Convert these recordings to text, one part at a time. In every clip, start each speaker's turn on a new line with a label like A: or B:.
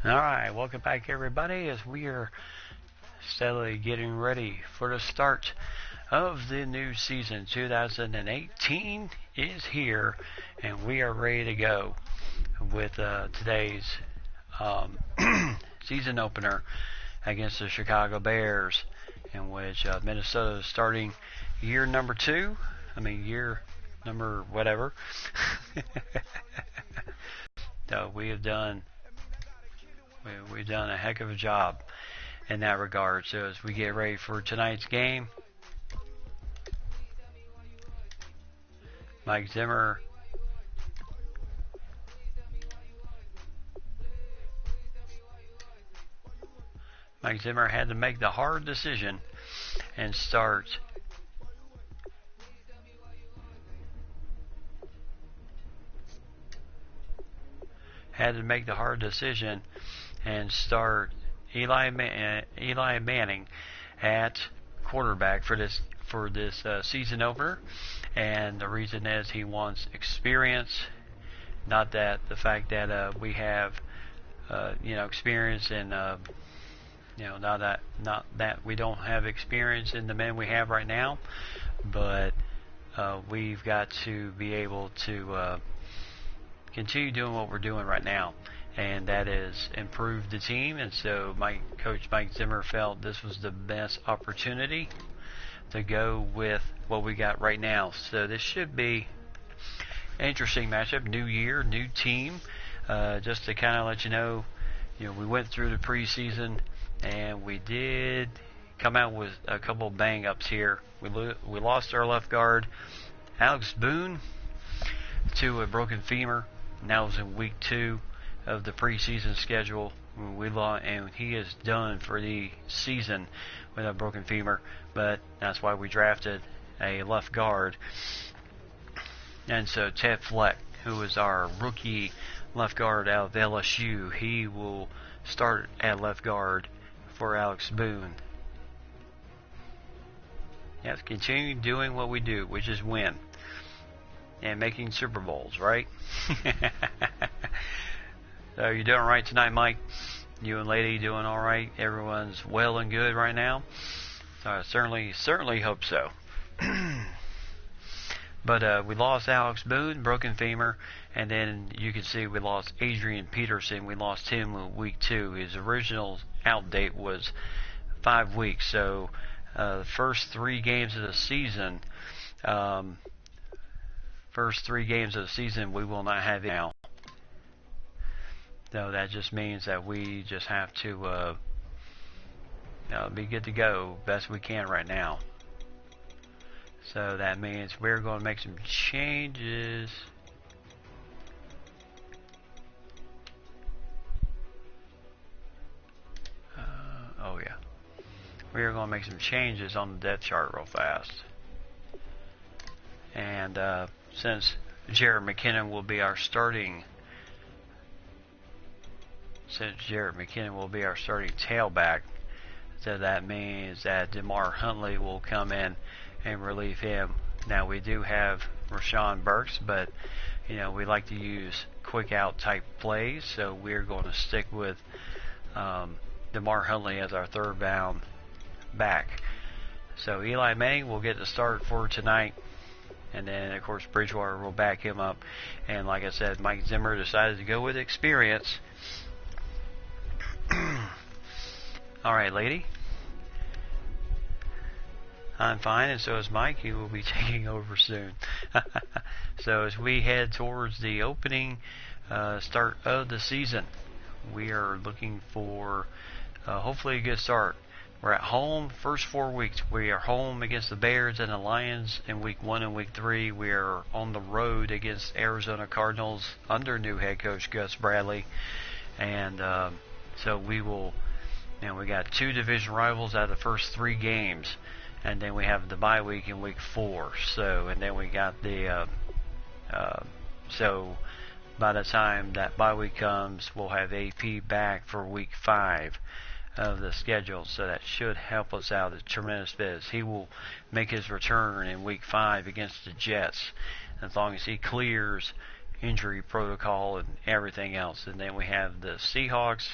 A: Alright, welcome back everybody as we are steadily getting ready for the start of the new season. 2018 is here and we are ready to go with today's um, season opener against the Chicago Bears, in which Minnesota is starting year number two. Year number whatever. So we've done a heck of a job in that regard. So as we get ready for tonight's game, Mike Zimmer had to make the hard decision and start Eli Manning at quarterback for this season opener, and the reason is he wants experience. Not that the fact that we have experience in not that we don't have experience in the men we have right now, but we've got to be able to continue doing what we're doing right now, and that is improve the team. And so Coach Mike Zimmer felt this was the best opportunity to go with what we got right now. So this should be an interesting matchup. New year, new team. Just to kind of let you know, we went through the preseason and we did come out with a couple of bang-ups here. We lost our left guard, Alex Boone, to a broken femur. And that was in week 2 of the preseason schedule. And he is done for the season with a broken femur. But that's why we drafted a left guard. And so Ted Fleck, who is our rookie left guard out of LSU, he will start at left guard for Alex Boone. Yes, continue doing what we do, which is win. And making Super Bowls, right? So you're doing right tonight, Mike. You and Lady doing all right. Everyone's well and good right now. So I certainly hope so. But we lost Alex Boone, broken femur, and then you can see we lost Adrian Peterson. We lost him in week 2. His original out date was 5 weeks. So the first 3 games of the season. We will not have now. So that just means that we just have to be good to go best we can right now. So that means we're going to make some changes. We are going to make some changes on the depth chart real fast. And since Jared McKinnon will be our starting tailback, so that means that DeMar Huntley will come in and relieve him. Now we do have Rashawn Burks, but we like to use quick out type plays, so we're going to stick with DeMar Huntley as our third down back. So Eli Manning will get the start for tonight. And then, of course, Bridgewater will back him up. And like I said, Mike Zimmer decided to go with experience. All right, Lady. I'm fine, and so is Mike. He will be taking over soon. So as we head towards the opening start of the season, we are looking for hopefully a good start. We're at home first 4 weeks. We are home against the Bears and the Lions in week 1 and week 3. We are on the road against Arizona Cardinals under new head coach Gus Bradley. And so we will, we got 2 division rivals out of the first 3 games. And then we have the bye week in week 4. And then we got so by the time that bye week comes, we'll have AP back for week 5. Of the schedule, so that should help us out a tremendous bit. He will make his return in week 5 against the Jets, as long as he clears injury protocol and everything else. And then we have the Seahawks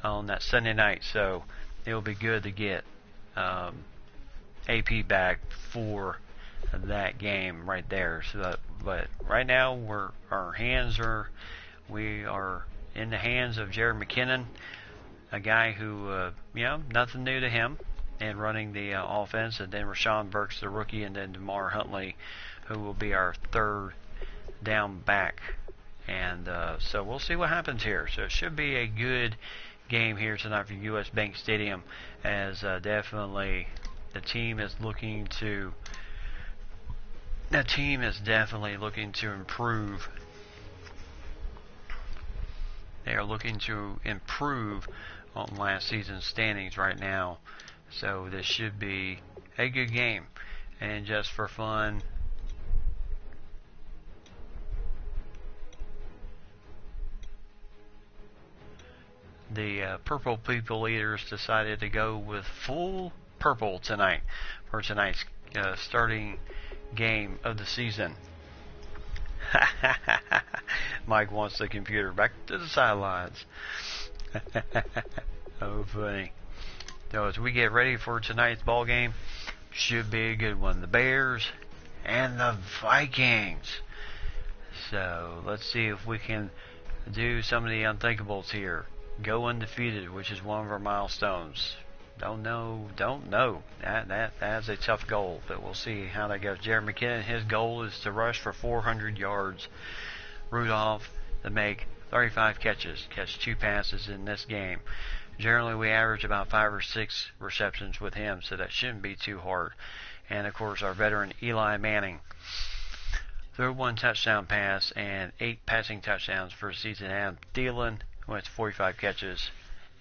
A: on that Sunday night, so it'll be good to get AP back for that game right there. So, but right now we are in the hands of Jared McKinnon, a guy who nothing new to him, and running the offense, and then Rashawn Burks, the rookie, and then DeMar Huntley, who will be our third down back. And so we'll see what happens here. So it should be a good game here tonight for U.S. Bank Stadium, as definitely the team is definitely looking to improve. They are looking to improve on last season's standings right now. So this should be a good game. And just for fun, the Purple People Eaters decided to go with full purple tonight for tonight's starting game of the season. Mike wants the computer back to the sidelines. Oh, funny. So as we get ready for tonight's ball game, should be a good one. The Bears and the Vikings. So let's see if we can do some of the unthinkables here. Go undefeated, which is one of our milestones. Don't know. That's a tough goal, but we'll see how that goes. Jared McKinnon, his goal is to rush for 400 yards. Rudolph to make 35 catches, catch 2 passes in this game. Generally, we average about 5 or 6 receptions with him, so that shouldn't be too hard. And of course, our veteran Eli Manning, threw 1 touchdown pass and 8 passing touchdowns for a season. Adam Thielen went 45 catches,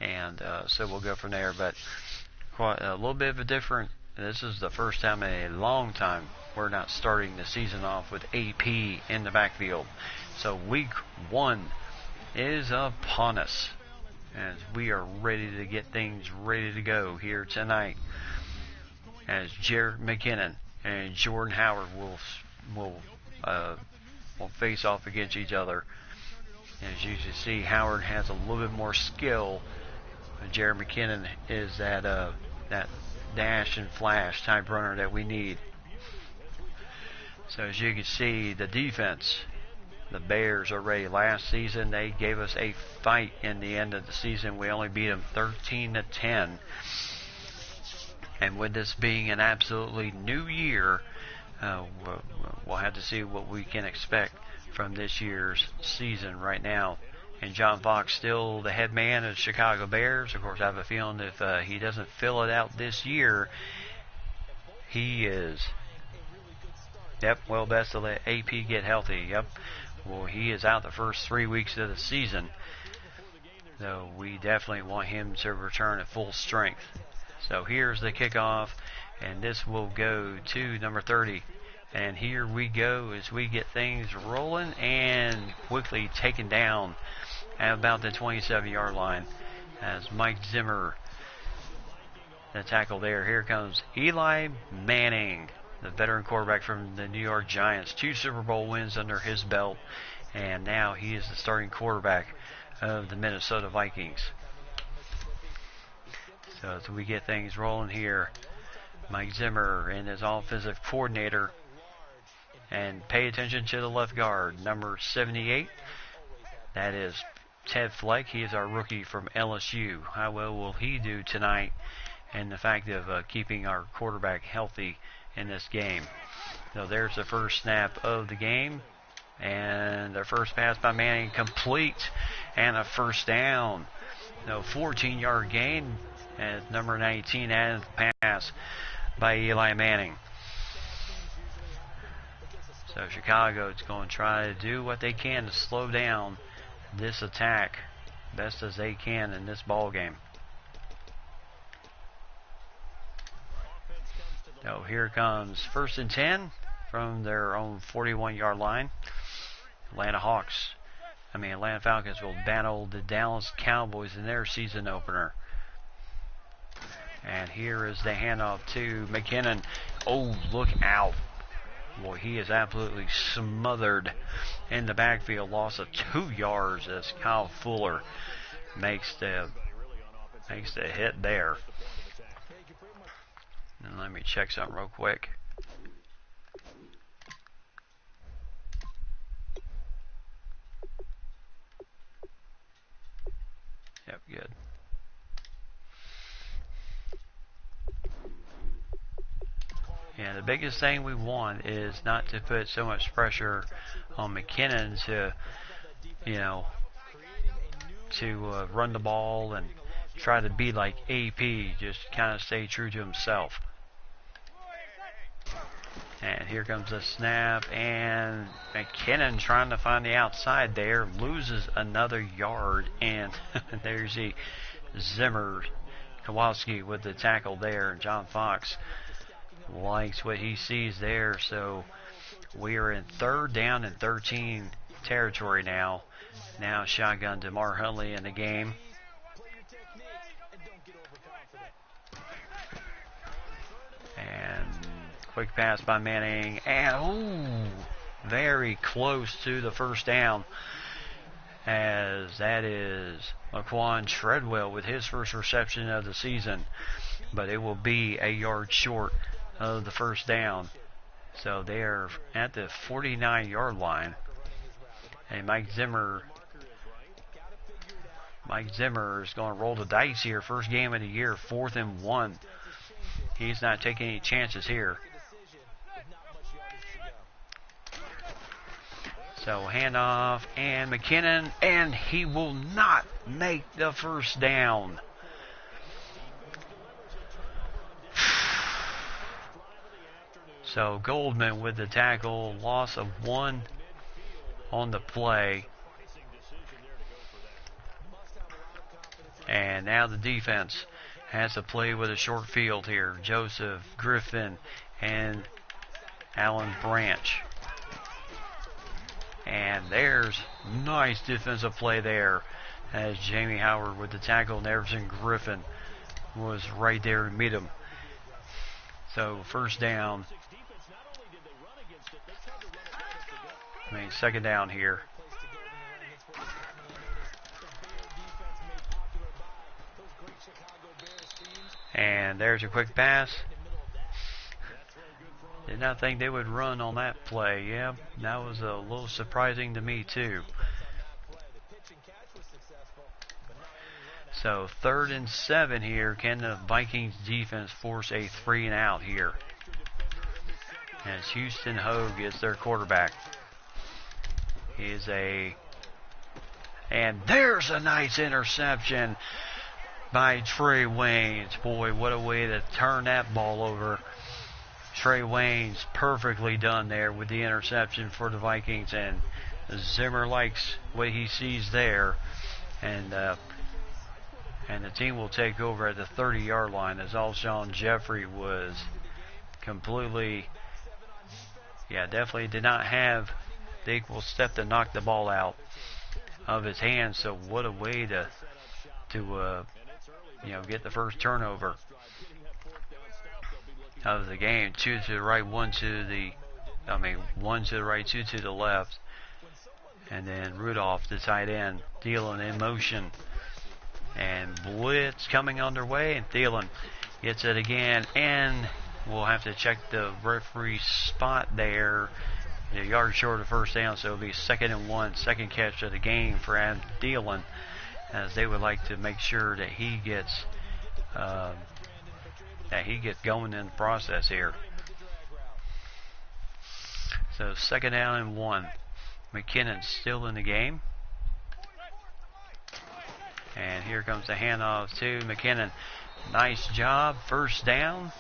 A: and so we'll go from there. But quite a little bit of a different. This is the first time in a long time we're not starting the season off with AP in the backfield. So week 1 is upon us, as we are ready to get things ready to go here tonight, as Jared McKinnon and Jordan Howard will face off against each other. As you can see, Howard has a little bit more skill. Jared McKinnon is that dash and flash type runner that we need. So as you can see, the defense, the Bears are ready. Last season, they gave us a fight in the end of the season. We only beat them 13-10. And with this being an absolutely new year, we'll have to see what we can expect from this year's season right now. And John Fox still the head man of the Chicago Bears. Of course, I have a feeling if he doesn't fill it out this year, he is. Yep, well, best to let AP get healthy. Yep. Well, he is out the first 3 weeks of the season. So we definitely want him to return at full strength. So here's the kickoff, and this will go to number 30. And here we go as we get things rolling and quickly taken down at about the 27-yard line as Mike Zimmer, the tackle there. Here comes Eli Manning, the veteran quarterback from the New York Giants. 2 Super Bowl wins under his belt, and now he is the starting quarterback of the Minnesota Vikings. So as we get things rolling here, Mike Zimmer and his offensive coordinator. And pay attention to the left guard, number 78. That is Ted Fleck. He is our rookie from LSU. How well will he do tonight? And the fact of keeping our quarterback healthy in this game. So there's the first snap of the game. And the first pass by Manning complete. And a first down. No, 14-yard gain. And number 19 added the pass by Eli Manning. So Chicago is going to try to do what they can to slow down this attack best as they can in this ball game. So here comes 1st and 10 from their own 41-yard line. Atlanta Falcons will battle the Dallas Cowboys in their season opener. And here is the handoff to McKinnon. Oh, look out. Boy, he is absolutely smothered in the backfield. Loss of 2 yards as Kyle Fuller makes the hit there. And let me check something real quick. Yep, good. Yeah, the biggest thing we want is not to put so much pressure on McKinnon to, run the ball and try to be like AP, just kind of stay true to himself. And here comes the snap, and McKinnon trying to find the outside there, loses another yard, and there's the Zimmer, Kowalski with the tackle there, and John Fox likes what he sees there. So we are in 3rd down and 13 territory now. Now shotgun DeMar Huntley in the game. And quick pass by Manning. And very close to the first down, as that is Laquan Treadwell with his first reception of the season. But it will be a yard short of the first down. So they are at the 49-yard line. And Mike Zimmer is going to roll the dice here. First game of the year, 4th and 1. He's not taking any chances here. So handoff, and McKinnon, and he will not make the first down. So Goldman with the tackle, loss of 1 on the play. And now the defense has to play with a short field here. Joseph, Griffin, and Alan Branch. And there's nice defensive play there, as Jamie Howard with the tackle, and Everson Griffin was right there to meet him. So first down. Second down here. And there's a quick pass. Did not think they would run on that play. Yeah, that was a little surprising to me too. So 3rd and 7 here. Can the Vikings defense force a 3 and out here? As Houston Hogue is their quarterback. And there's a nice interception by Trey Waynes. Boy, what a way to turn that ball over. Trey Waynes perfectly done there with the interception for the Vikings, and Zimmer likes what he sees there, and the team will take over at the 30-yard line, as Alshon Jeffrey was completely, definitely did not have the equal step to knock the ball out of his hands. So what a way to get the first turnover of the game. 2 to the right, 1 to the right, 2 to the left. And then Rudolph, the tight end, Thielen in motion. And blitz coming underway, and Thielen gets it again, and we'll have to check the referee's spot there. A yard short of first down, so it'll be 2nd and 1, second catch of the game for Adam Thielen, as they would like to make sure that he gets going in the process here. So 2nd down and 1. McKinnon still in the game. And here comes the handoff to McKinnon. Nice job, first down.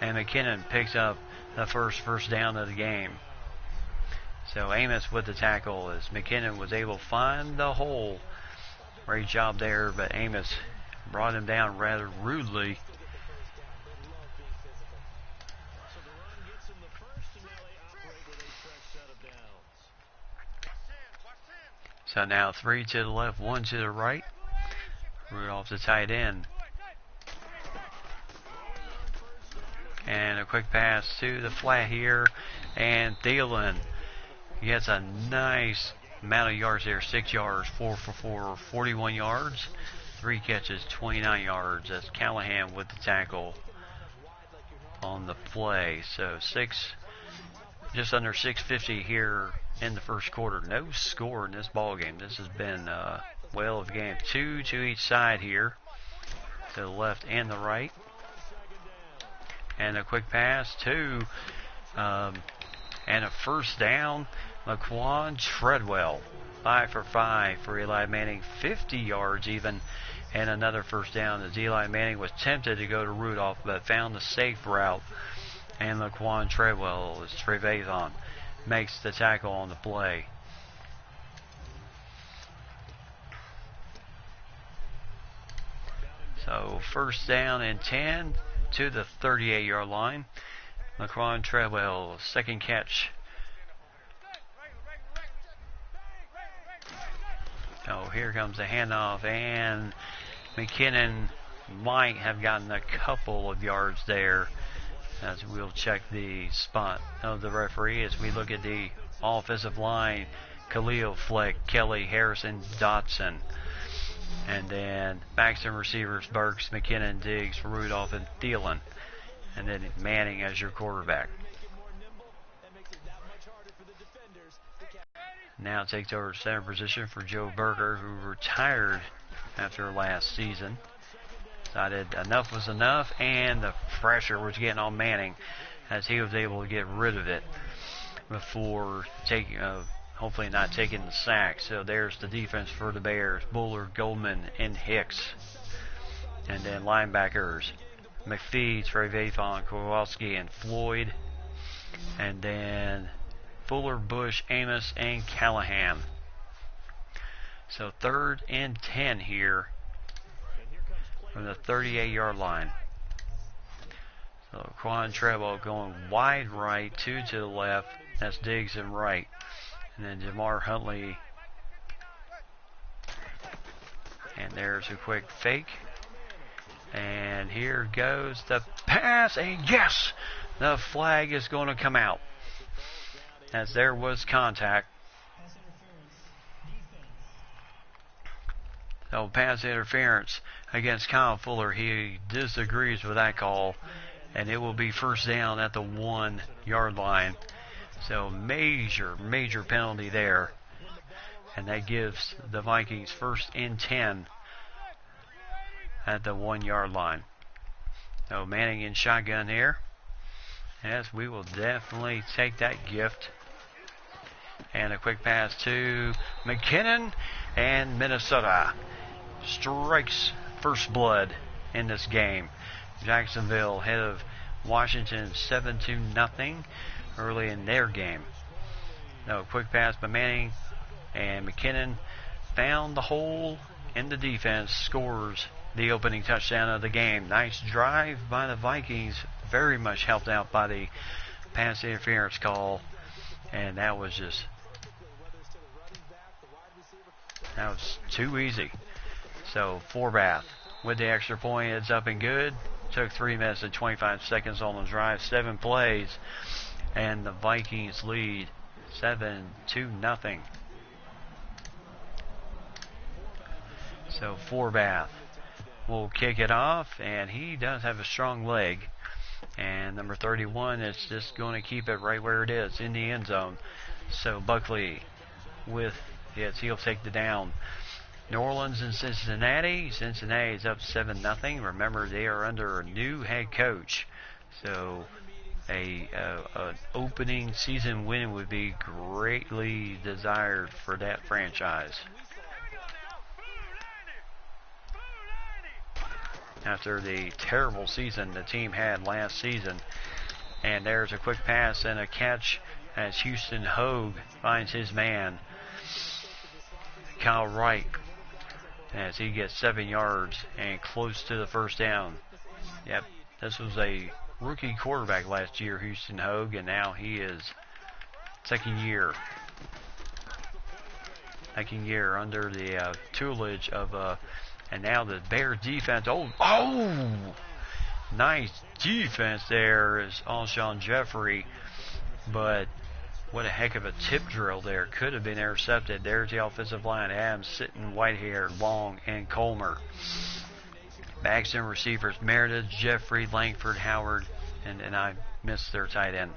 A: And McKinnon picks up the first down of the game. So Amos with the tackle, as McKinnon was able to find the hole. Great job there, but Amos brought him down rather rudely. So now 3 to the left, 1 to the right. Rudolph the tight end. And quick pass to the flat here. And Thielen gets a nice amount of yards there. 6 yards, 4 for 4, 41 yards. 3 catches, 29 yards. That's Callahan with the tackle on the play. So just under 6:50 here in the first quarter. No score in this ball game. This has been well of a game. 2 to each side here, to the left and the right. And a quick pass to and a first down. Laquan Treadwell, 5 for 5 for Eli Manning, 50 yards even, and another first down as Eli Manning was tempted to go to Rudolph but found the safe route. And Laquan Treadwell, as Trevathan makes the tackle on the play. So first down and 10 to the 38-yard line. Laquan Treadwell, second catch. So here comes the handoff, and McKinnon might have gotten a couple of yards there, as we'll check the spot of the referee as we look at the offensive line. Khalil, Fleck, Kelly, Harrison, Dotson. And then backs and receivers, Burks, McKinnon, Diggs, Rudolph, and Thielen. And then Manning as your quarterback. Now takes over center position for Joe Berger, who retired after last season. Decided enough was enough, and the pressure was getting on Manning as he was able to get rid of it before taking, hopefully not taking the sack. So there's the defense for the Bears: Buller, Goldman, and Hicks. And then linebackers: McPhee, Trevathan, Kowalski, and Floyd. And then Fuller, Bush, Amos, and Callahan. So 3rd and 10 here from the 38-yard line. So Quan Treadwell going wide right, 2 to the left. That's Diggs and right. And then Jamar Huntley. And there's a quick fake. And here goes the pass. And yes, the flag is going to come out, as there was contact. So pass interference against Kyle Fuller. He disagrees with that call, and it will be first down at the 1-yard line. So major penalty there, and that gives the Vikings 1st and 10 at the 1-yard line. So Manning in shotgun here. Yes, we will definitely take that gift. And a quick pass to McKinnon, and Minnesota strikes first blood in this game. Jacksonville ahead of Washington 7-0 early in their game. No, quick pass by Manning, and McKinnon found the hole in the defense, scores the opening touchdown of the game. Nice drive by the Vikings, very much helped out by the pass interference call, and that was too easy. So Forbath with the extra point, it's up and good. Took 3 minutes and 25 seconds on the drive, 7 plays, and the Vikings lead 7-0. So Forbath will kick it off, and he does have a strong leg. And number 31 is just going to keep it right where it is in the end zone. So Buckley he'll take the down. New Orleans and Cincinnati. Cincinnati is up 7-0. Remember, they are under a new head coach. So an opening season win would be greatly desired for that franchise. After the terrible season the team had last season. And there's a quick pass and a catch as Houston Hogue finds his man, Kyle Wright, as he gets 7 yards and close to the first down. Yep, this was a rookie quarterback last year, Houston Hogue, and now he is second year under the tutelage of and now the Bears defense. Oh, nice defense there is Alshon Jeffrey, but what a heck of a tip drill there. Could have been intercepted. There's the offensive line. Adams, Sitton, Whitehair, Long, and Colmer. Backs and receivers, Meredith, Jeffrey, Langford, Howard, and I missed their tight end.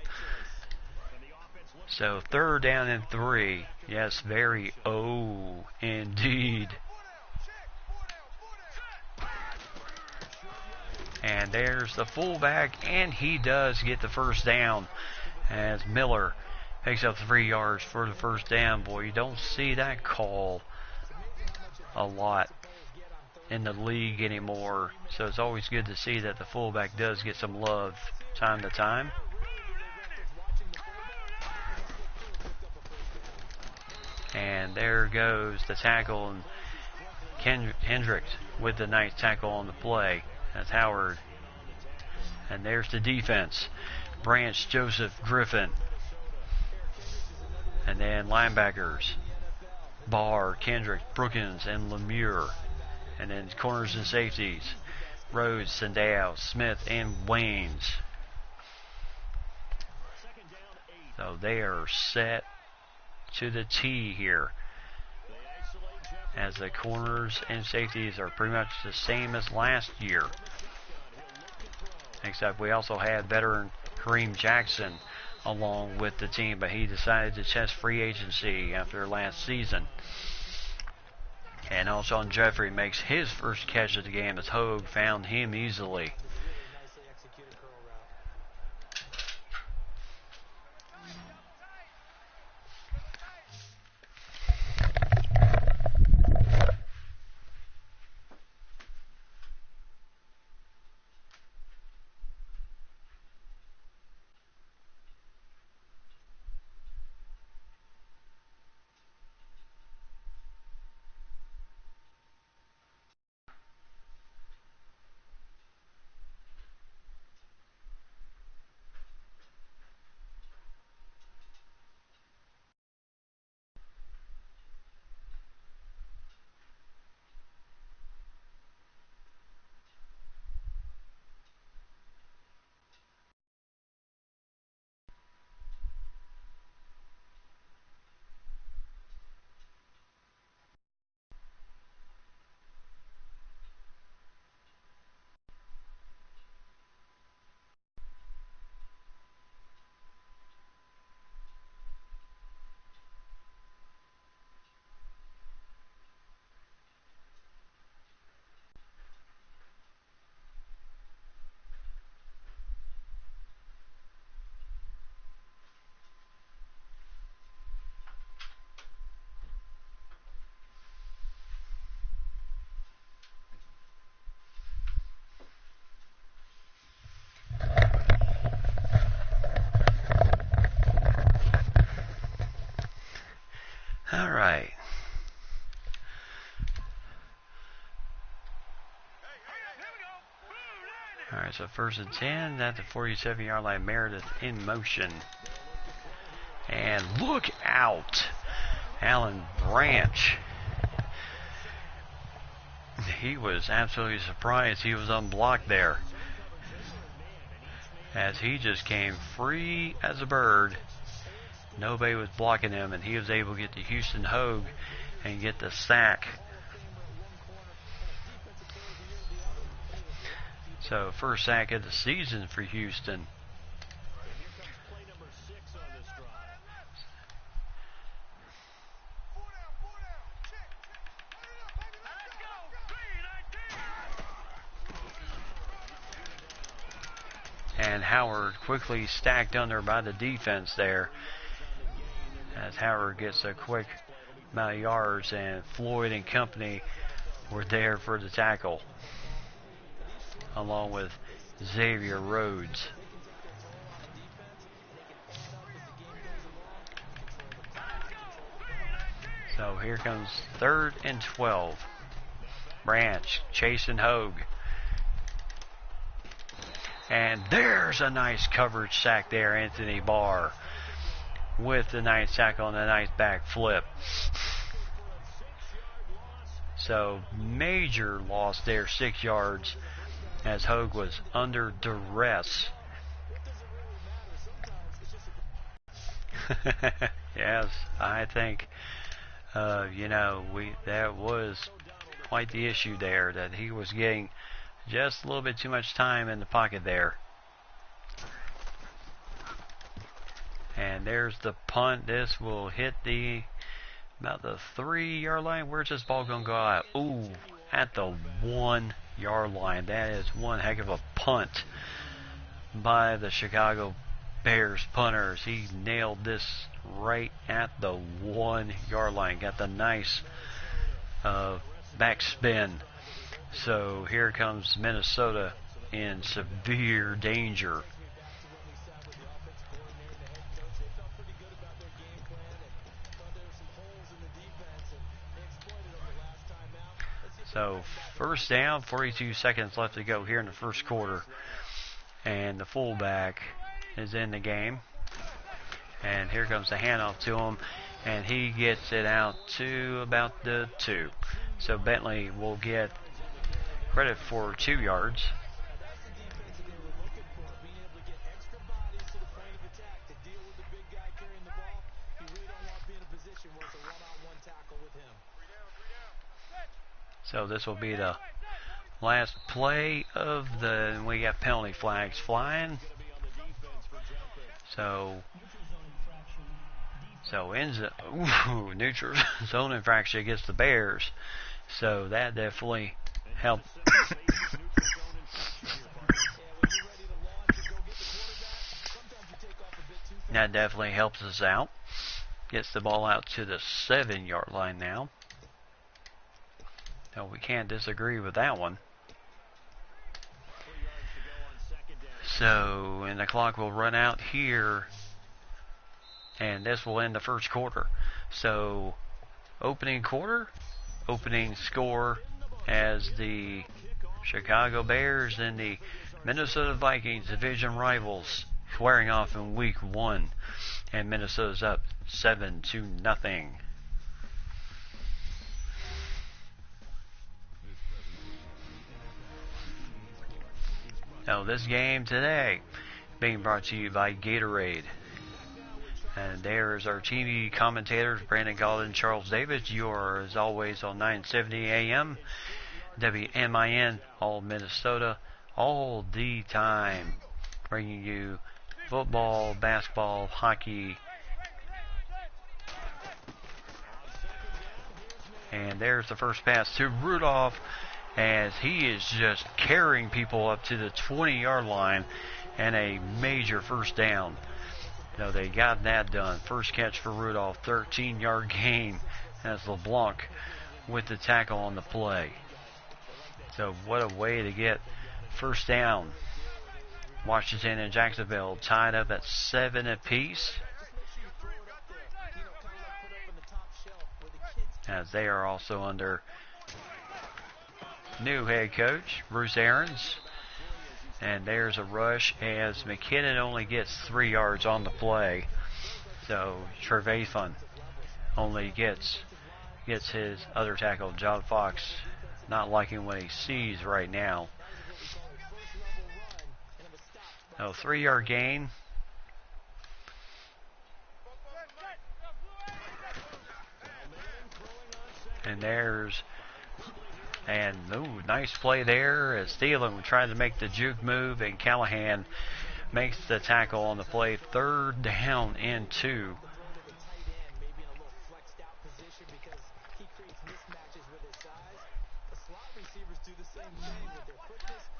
A: So 3rd down and 3. Yes, very indeed. And there's the fullback, and he does get the first down as Miller picks up 3 yards for the first down. Boy, you don't see that call a lot in the league anymore. So it's always good to see that the fullback does get some love time to time. And there goes the tackle, and Hendricks with the nice tackle on the play. That's Howard. And there's the defense. Branch, Joseph, Griffin. And then linebackers. Barr, Kendrick, Brookins, and Lemure. And then corners and safeties. Rhodes, Sandao, Smith, and Waynes. So they are set to the T here, as the corners and safeties are pretty much the same as last year, except we also had veteran Kareem Jackson along with the team, but he decided to test free agency after last season. And Alshon Jeffrey makes his first catch of the game as Hogue found him easily. All right. All right, so 1st and 10 at the 47-yard line. Meredith in motion. And look out. Alan Branch. He was absolutely surprised he was unblocked there, as he just came free as a bird. Nobody was blocking him, and he was able to get to Houston Hogue and get the sack. So, first sack of the season for Houston. And Howard quickly stacked under by the defense there, as Howard gets a quick amount of yards, and Floyd and company were there for the tackle, along with Xavier Rhodes. So here comes 3rd and 12. Branch chasing Hogue. And there's a nice coverage sack there, Anthony Barr, with the nice tackle and a nice back flip. So major loss there, 6 yards as Hogue was under duress. Yes, I think, that was quite the issue there, that he was getting just a little bit too much time in the pocket there. And there's the punt. This will hit about the 3-yard line. Where's this ball going to go out? Ooh, at the 1-yard line. That is one heck of a punt by the Chicago Bears punters. He nailed this right at the 1-yard line. Got the nice backspin. So here comes Minnesota in severe danger. So first down, 42 seconds left to go here in the first quarter. And the fullback is in the game. And here comes the handoff to him. And he gets it out to about the 2. So Bentley will get credit for 2 yards. So this will be the last play of we got penalty flags flying. So ends up, neutral zone infraction against the Bears. So that definitely helped. That definitely helps us out. Gets the ball out to the 7-yard line now. No, we can't disagree with that one. So, and the clock will run out here. And this will end the first quarter. So, opening score as the Chicago Bears and the Minnesota Vikings, division rivals, squaring off in week 1. And Minnesota's up 7-0. Now this game today being brought to you by Gatorade. And there's our TV commentators, Brandon Gaulden, Charles Davis. You are, as always, on 970 AM, WMIN, all Minnesota, all the time, bringing you football, basketball, hockey. And there's the first pass to Rudolph, as he is just carrying people up to the 20-yard line, and a major first down. No, they got that done. First catch for Rudolph, 13-yard gain as LeBlanc with the tackle on the play. So what a way to get first down. Washington and Jacksonville tied up at 7 apiece, as they are also under new head coach Bruce Arians. And there's a rush as McKinnon only gets 3 yards on the play. So Trevathan only gets his other tackle. John Fox not liking what he sees right now. So 3-yard gain. And nice play there as Thielen trying to make the juke move, and Callahan makes the tackle on the play. 3rd down and 2.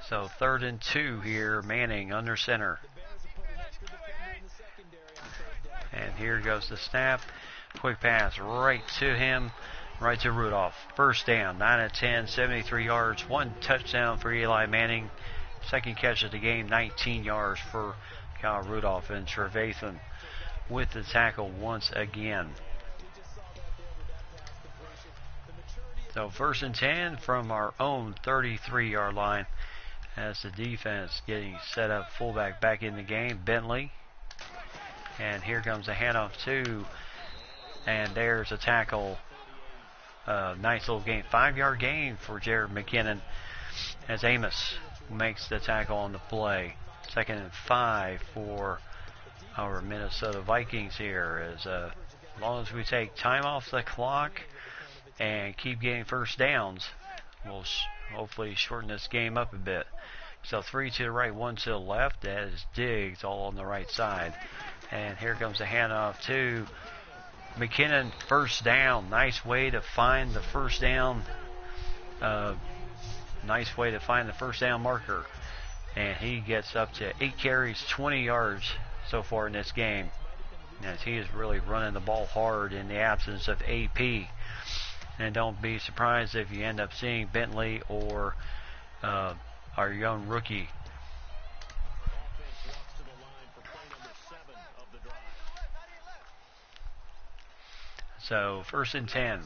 A: So 3rd and 2 here, Manning under center. And here goes the snap. Quick pass right to him. Right to Rudolph. First down, 9 of 10, 73 yards, 1 touchdown for Eli Manning. Second catch of the game, 19 yards for Kyle Rudolph, and Trevathan with the tackle once again. So 1st and 10 from our own 33-yard line, as the defense getting set up. Fullback back in the game, Bentley. And here comes a handoff to, and there's a tackle. Nice little gain, 5-yard gain for Jared McKinnon, as Amos makes the tackle on the play. 2nd and 5 for our Minnesota Vikings here. As long as we take time off the clock and keep getting first downs, we'll hopefully shorten this game up a bit. So 3 to the right, 1 to the left. That is Diggs all on the right side. And here comes the handoff to McKinnon. First down. Nice way to find the first down. Nice way to find the first down marker. And he gets up to 8 carries, 20 yards so far in this game. As he is really running the ball hard in the absence of AP. And don't be surprised if you end up seeing Bentley or our young rookie. So 1st and 10.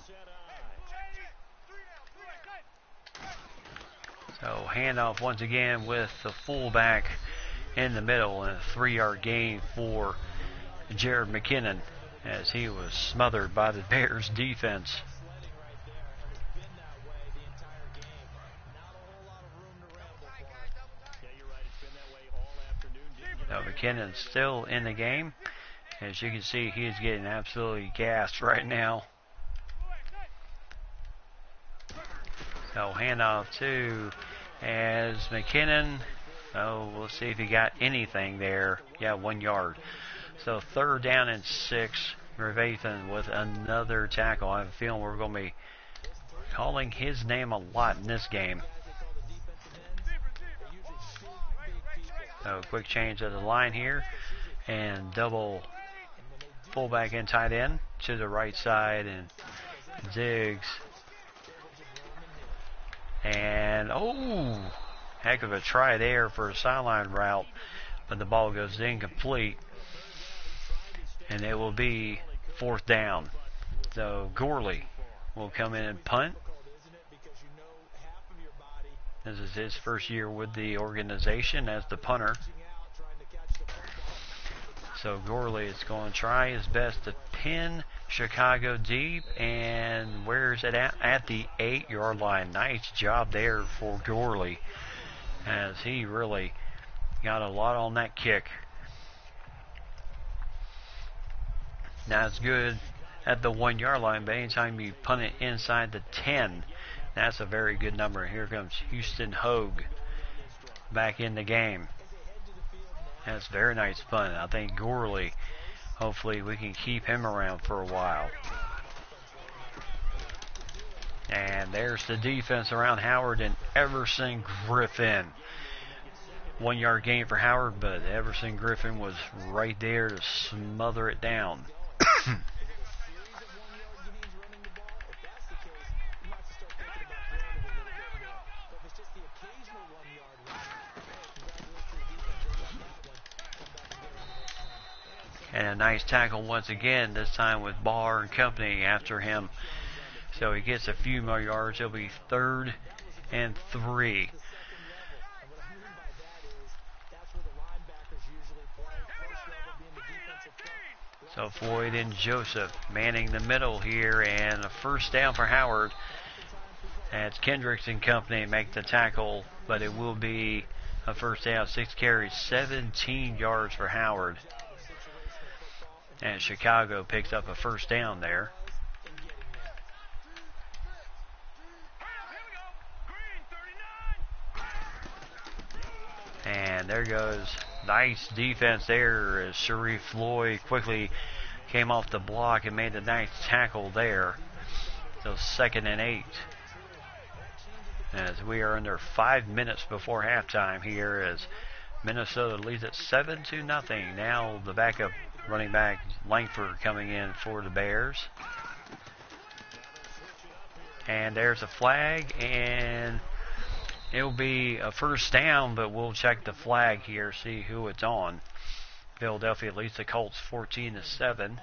A: So handoff once again with the fullback in the middle, and a 3-yard gain for Jared McKinnon as he was smothered by the Bears defense. So McKinnon's still in the game. As you can see, he's getting absolutely gassed right now. So handoff to as McKinnon. Oh, we'll see if he got anything there. Yeah, 1 yard. So 3rd down and 6. Revathan with another tackle. I have a feeling we're going to be calling his name a lot in this game. So quick change of the line here. And double fullback and tight end to the right side. And Diggs. And, oh, heck of a try there for a sideline route. But the ball goes incomplete. And it will be 4th down. So Gorley will come in and punt. This is his first year with the organization as the punter. So Gorley is going to try his best to pin Chicago deep. And where's it at? At the 8-yard line. Nice job there for Gorley, as he really got a lot on that kick. Now it's good at the 1-yard line, but anytime you punt it inside the 10, that's a very good number. Here comes Houston Hogue back in the game. That's a very nice punt. I think Gorley, hopefully we can keep him around for a while. And there's the defense around Howard and Everson Griffin. 1-yard gain for Howard, but Everson Griffin was right there to smother it down. And a nice tackle once again, this time with Barr and company after him. So he gets a few more yards. It'll be 3rd and 3. So Floyd and Joseph manning the middle here, and a first down for Howard. As Kendricks and company make the tackle, but it will be a first down. 6 carries, 17 yards for Howard. And Chicago picks up a first down there. And there goes. Nice defense there as Sharif Floyd quickly came off the block and made a nice tackle there. So 2nd and 8. As we are under 5 minutes before halftime here, as Minnesota leads it 7-0. Now the backup running back Langford coming in for the Bears. And there's a flag, and it'll be a first down, but we'll check the flag here, see who it's on. Philadelphia leads the Colts 14-7.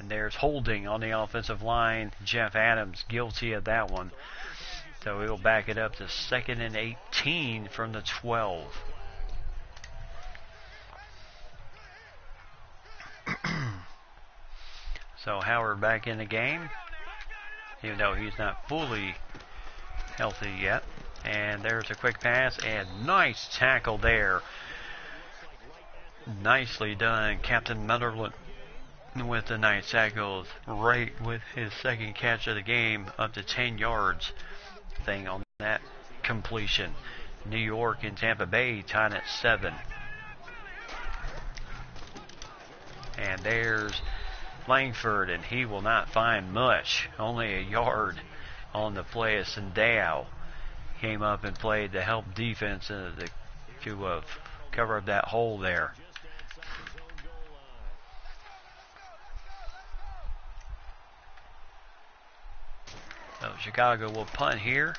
A: And there's holding on the offensive line. Jeff Adams guilty of that one. So he'll back it up to 2nd and 18 from the 12. So Howard back in the game, even though he's not fully healthy yet. And there's a quick pass and nice tackle there. Nicely done, Captain Mutterland with the nice tackles, right with his second catch of the game, up to 10 yards. Thing on that completion. New York and Tampa Bay tied at 7. And there's Langford, and he will not find much. Only a yard on the play as Sandao came up and played to help defense to cover up that hole there. So Chicago will punt here.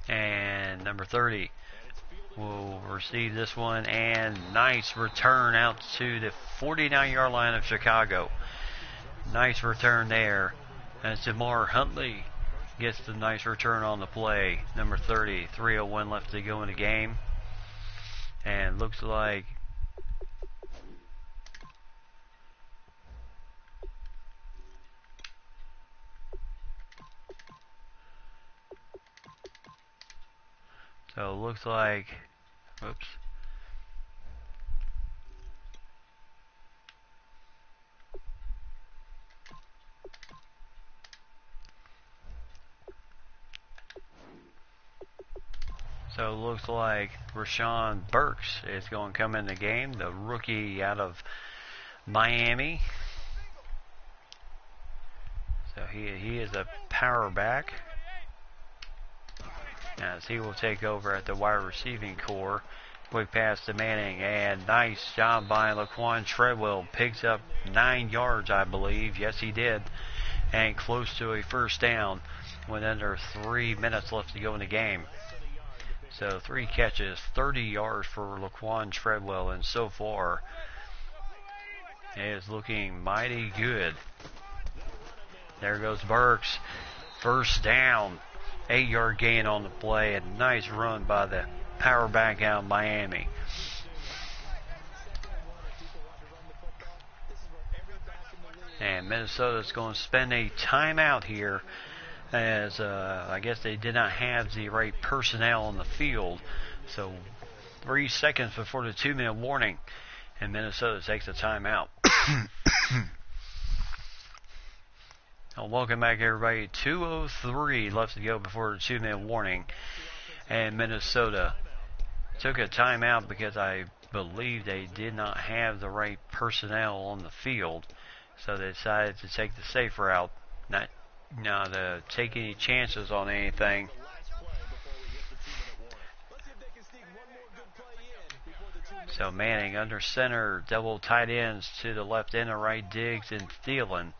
A: And number 30 will receive this one, and nice return out to the 49-yard line of Chicago. Nice return there. And Jamar Huntley gets the nice return on the play. Number 30, 3:01 left to go in the game. And looks like oops. So it looks like Rashawn Burks is going to come in the game, the rookie out of Miami. So he is a power back, as he will take over at the wide receiving core. Quick pass to Manning, and nice job by Laquan Treadwell. Picks up 9 yards, I believe. Yes, he did. And close to a first down with under 3 minutes left to go in the game. So 3 catches, 30 yards for Laquan Treadwell, and so far it is looking mighty good. There goes Burks. First down. 8-yard gain on the play. A nice run by the power back out of Miami. And Minnesota's going to spend a timeout here, as I guess they did not have the right personnel on the field. So 3 seconds before the 2-minute warning, and Minnesota takes a timeout. Well, welcome back, everybody. 2:03 left to go before the 2-minute warning, and Minnesota took a timeout because I believe they did not have the right personnel on the field. So they decided to take the safe route, not to take any chances on anything. So Manning under center, double tight ends to the left and the right, Diggs and Thielen.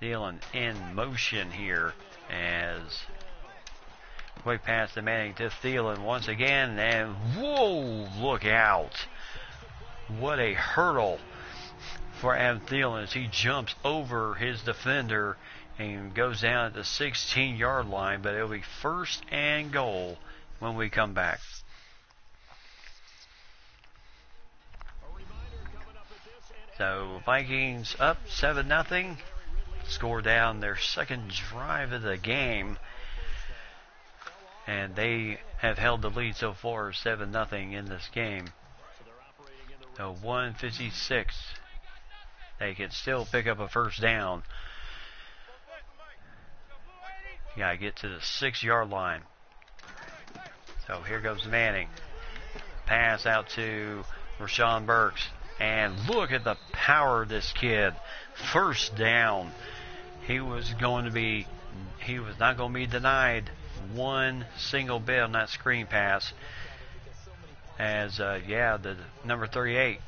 A: Thielen in motion here, as quick pass to Manning to Thielen once again, and whoa, look out. What a hurdle for Adam Thielen as he jumps over his defender and goes down at the 16-yard line, but it'll be first and goal when we come back. So Vikings up 7-0. Score down their second drive of the game, and they have held the lead so far 7-0 in this game. So 1:56. They can still pick up a first down. You gotta get to the 6-yard line. So here goes Manning. Pass out to Rashawn Burks. And look at the power of this kid. First down. He was not going to be denied one single bit on that screen pass. As, the number 38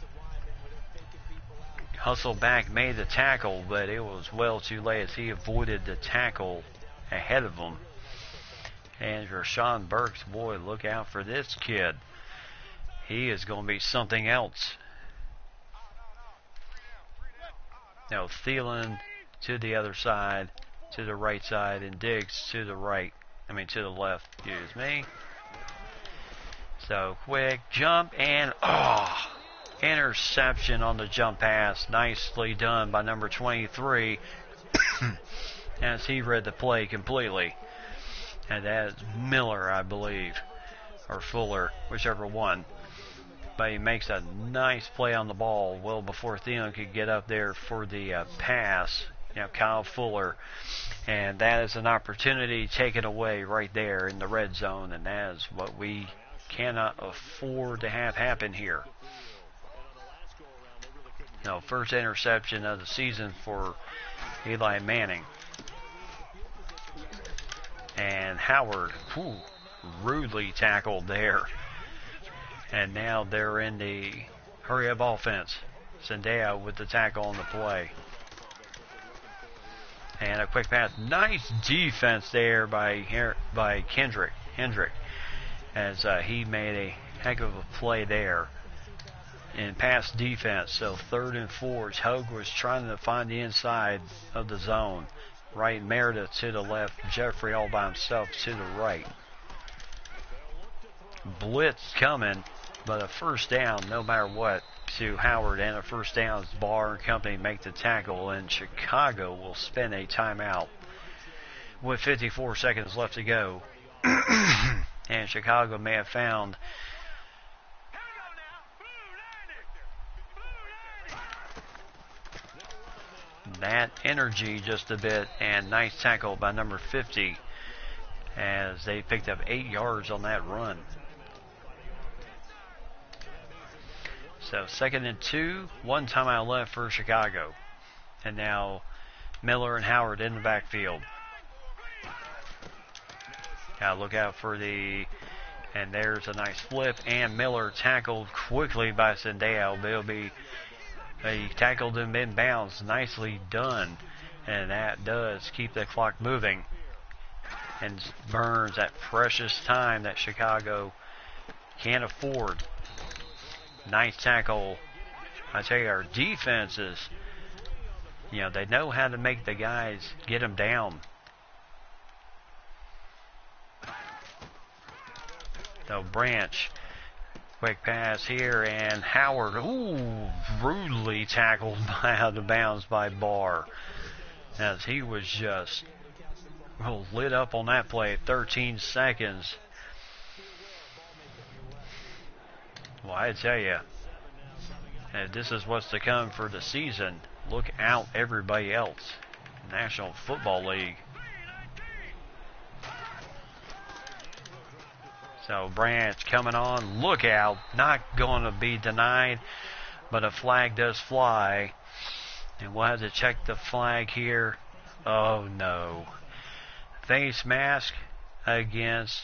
A: hustled back, made the tackle, but it was well too late as he avoided the tackle ahead of him. And Rashawn Burks, boy, look out for this kid. He is going to be something else. Now Thielen to the other side, to the right side, and Diggs to the left, excuse me. So quick jump, and interception on the jump pass. Nicely done by number 23. as he read the play completely. And that is Miller, I believe, or Fuller, whichever one. But he makes a nice play on the ball well before Theon could get up there for the pass. Kyle Fuller. And that is an opportunity taken away right there in the red zone. And that is what we cannot afford to have happen here. First interception of the season for Eli Manning. And Howard, rudely tackled there. And now they're in the hurry-up offense. Zendaya with the tackle on the play. And a quick pass. Nice defense there by Hendrick, as he made a heck of a play there in pass defense. So 3rd and 4. Hogue was trying to find the inside of the zone. Right, Meredith to the left, Jeffrey all by himself to the right. Blitz coming, but a first down no matter what to Howard, and a first down as Barr and company make the tackle, and Chicago will spend a timeout with 54 seconds left to go. And Chicago may have found that energy just a bit, and nice tackle by number 50 as they picked up 8 yards on that run. So 2nd and 2, 1 timeout left for Chicago. And now Miller and Howard in the backfield. Gotta look out for and there's a nice flip, and Miller tackled quickly by Zendaya. He tackled him inbounds. Nicely done. And that does keep the clock moving. And burns that precious time that Chicago can't afford. Nice tackle. I tell you, our defenses, they know how to make the guys get them down. So Branch, quick pass here, and Howard, rudely tackled out of bounds by Barr, as he was just lit up on that play. 13 seconds. Well, I tell you, if this is what's to come for the season, look out everybody else. National Football League. So Branch coming on, look out, not going to be denied, but a flag does fly. And we'll have to check the flag here. Oh no. Face mask against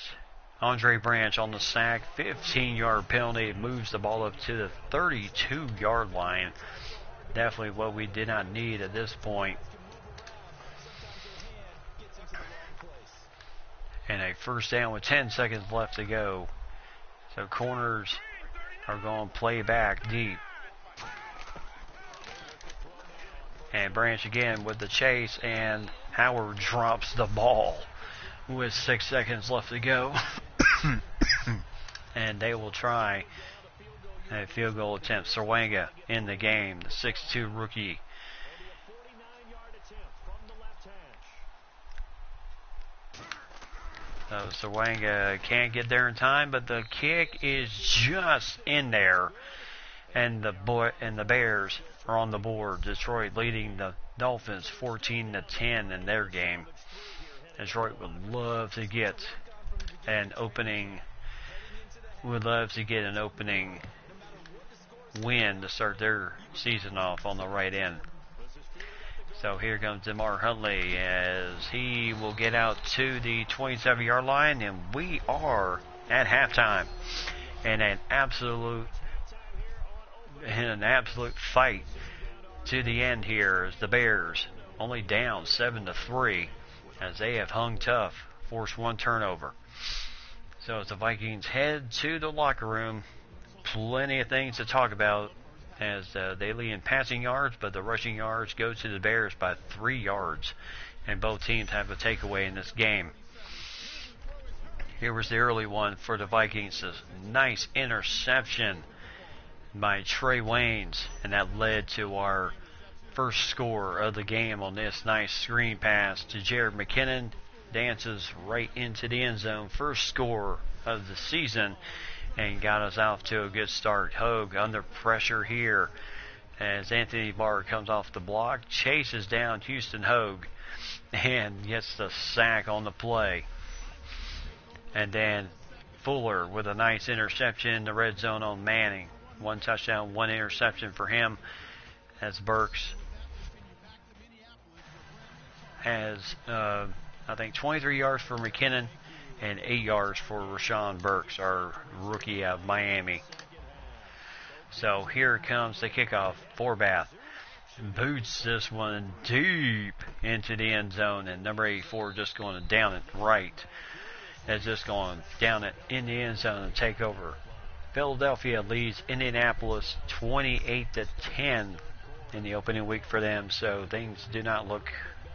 A: Andre Branch on the sack. 15-yard penalty. It moves the ball up to the 32-yard line. Definitely what we did not need at this point. And a first down with 10 seconds left to go. So corners are going to play back deep. And Branch again with the chase, and Howard drops the ball with 6 seconds left to go. And they will try a field goal attempt. Serwanga in the game, the 6'2 rookie. So Serwanga can't get there in time, but the kick is just in there, and the Bears are on the board. Detroit leading the Dolphins 14-10 in their game. Detroit would love to get an opening. Win to start their season off on the right end. So here comes DeMar Huntley as he will get out to the 27-yard line, and we are at halftime in an absolute fight to the end here as the Bears only down 7-3 as they have hung tough, forced one turnover. So as the Vikings head to the locker room, plenty of things to talk about as they lead in passing yards, but the rushing yards go to the Bears by 3 yards, and both teams have a takeaway in this game. Here was the early one for the Vikings. A nice interception by Trey Waynes, and that led to our first score of the game on this nice screen pass to Jared McKinnon. Dances right into the end zone. First score of the season and got us off to a good start. Hogue under pressure here as Anthony Barr comes off the block, chases down Houston Hogue and gets the sack on the play. And then Fuller with a nice interception in the red zone on Manning. 1 touchdown, 1 interception for him, as Burks has, I think, 23 yards for McKinnon and 8 yards for Rashawn Burks, our rookie out of Miami. So here comes the kickoff. Forbath boots this one deep into the end zone, and number 84 just going to down it right. It's just going down it in the end zone and take over. Philadelphia leads Indianapolis 28-10 in the opening week for them, so things do not look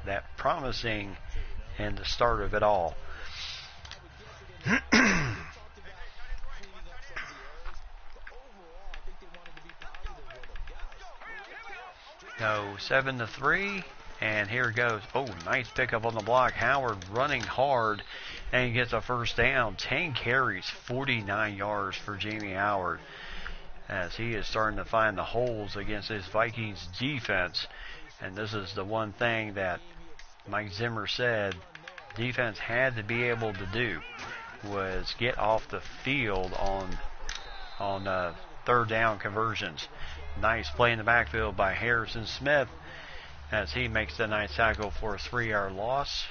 A: that promising in the start of it all. So 7-3, and here it goes. Oh, nice pickup on the block. Howard running hard and gets a first down. 10 carries, 49 yards for Jamie Howard, as he is starting to find the holes against this Vikings defense. And this is the one thing that Mike Zimmer said defense had to be able to do, was get off the field on third down conversions. Nice play in the backfield by Harrison Smith as he makes the nice tackle for a 3-yard loss.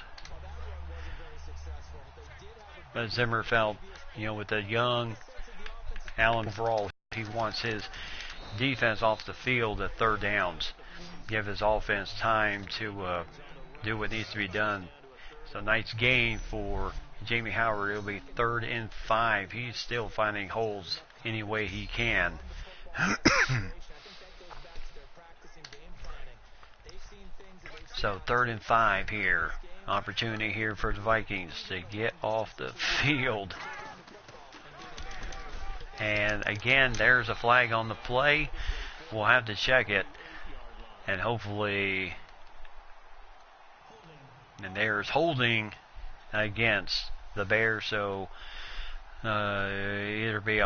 A: But Zimmer felt, with the young Allen overall, he wants his defense off the field at third downs. Give his offense time to do what needs to be done. So nice gain for Jamie Howard. It'll be 3rd and 5. He's still finding holes any way he can. So 3rd and 5 here. Opportunity here for the Vikings to get off the field. And again, there's a flag on the play. We'll have to check it. And hopefully, and there's holding against the Bears. So either be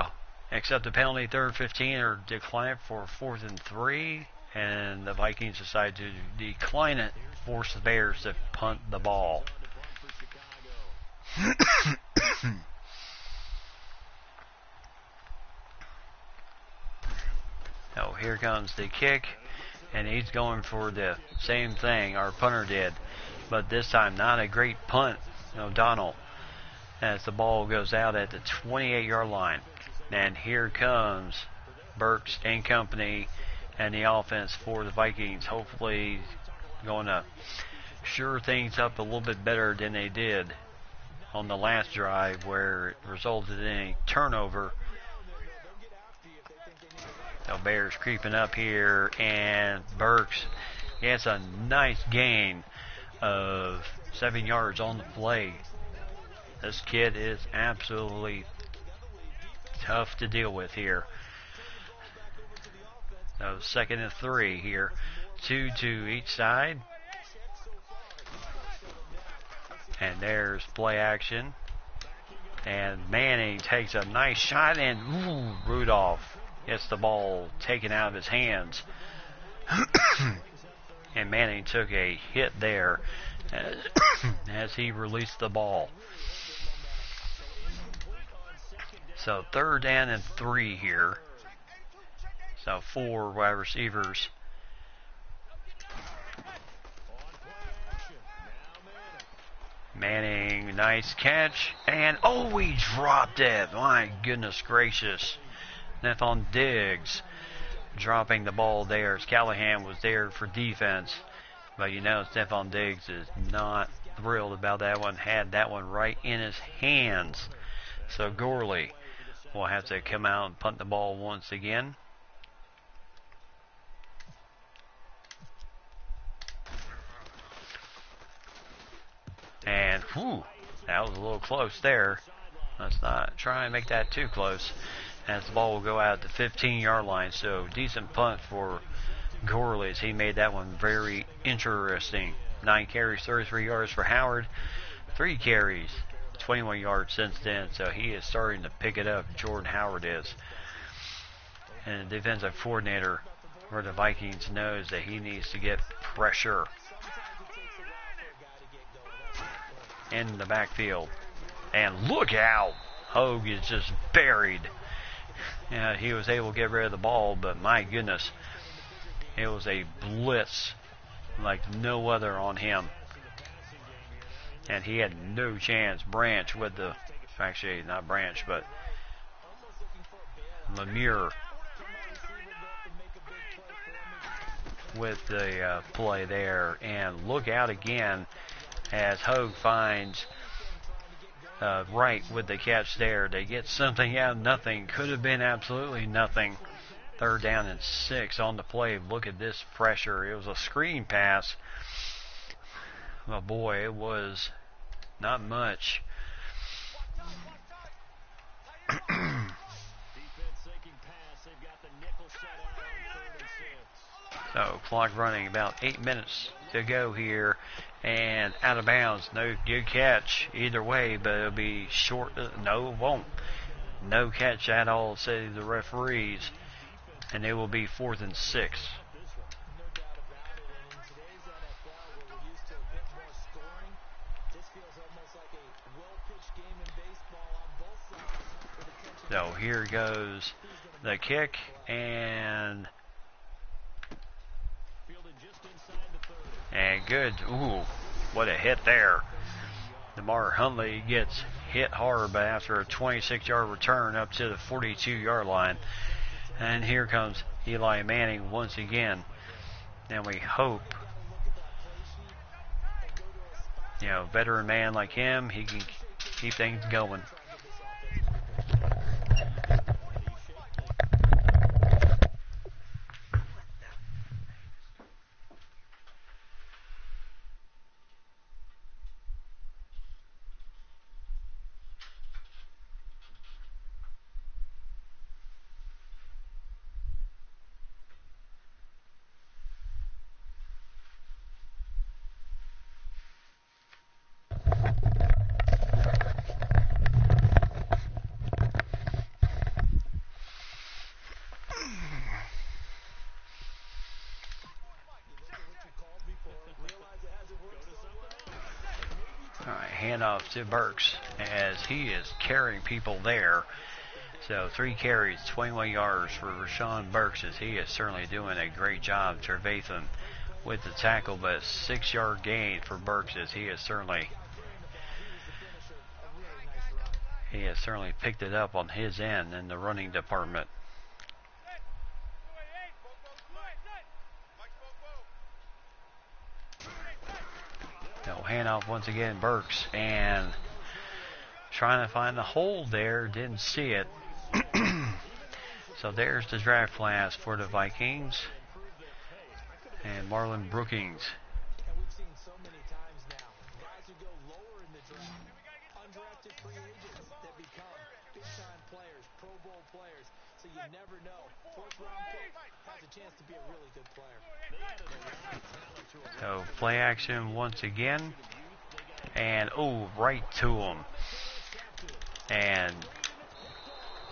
A: accept the penalty 3rd 15 or decline it for 4th and 3. And the Vikings decide to decline it, force the Bears to punt the ball. So here comes the kick, and he's going for the same thing our punter did, but this time not a great punt, O'Donnell, as the ball goes out at the 28-yard line. And here comes Burks and company and the offense for the Vikings, hopefully going to sure things up a little bit better than they did on the last drive, where it resulted in a turnover. The Bears creeping up here, and Burks gets a nice gain of 7 yards on the play. This kid is absolutely tough to deal with here. So 2nd and 3 here. 2 to each side. And there's play action. And Manning takes a nice shot, and Rudolph gets the ball taken out of his hands. And Manning took a hit there as he released the ball. So 3rd down and 3 here. So 4 wide receivers. Manning, nice catch. And, he dropped it. My goodness gracious. Stephon Diggs dropping the ball there, as Callahan was there for defense. But Stephon Diggs is not thrilled about that one. Had that one right in his hands. So Gorley will have to come out and punt the ball once again. And, that was a little close there. Let's not try and make that too close, as the ball will go out at the 15-yard line. So decent punt for Gorley's. He made that one very interesting. 9 carries, 33 yards for Howard. 3 carries, 21 yards since then. So he is starting to pick it up. Jordan Howard is. And the defensive coordinator for the Vikings knows that he needs to get pressure in the backfield. And look out! Hogue is just buried. Yeah, he was able to get rid of the ball, but my goodness, it was a blitz like no other on him. And he had no chance. Branch with the, actually not Branch, but Lemire with the play there. And look out again as Hogue finds Wright with the catch there. They get something out of nothing. Could have been absolutely nothing. 3rd down and 6 on the play. Look at this pressure. It was a screen pass. Oh boy, it was not much. So, clock running, about 8 minutes to go here. And out of bounds. No good catch either way, but it'll be short. No, it won't. No catch at all, say the referees. And it will be 4th and 6. So here goes the kick, and good. Ooh, what a hit there. DeMar Huntley gets hit hard, but after a 26-yard return up to the 42-yard line. And here comes Eli Manning once again. And we hope, veteran man like him, he can keep things going. Handoff to Burks as he is carrying people there. So 3 carries, 21 yards for Rashawn Burks as he is certainly doing a great job. Trevathan with the tackle, but a 6-yard gain for Burks as he has certainly picked it up on his end in the running department. Handoff once again, Burks, and trying to find the hole there, didn't see it. So there's the draft class for the Vikings. And Marlon Brookings.
B: And we've seen so many times now, guys who go lower in the draft, undrafted free agents that become big-time players, Pro Bowl players. So you never know. 4th-round pick has a chance to be a really good player.
A: So play action once again. And, right to him. And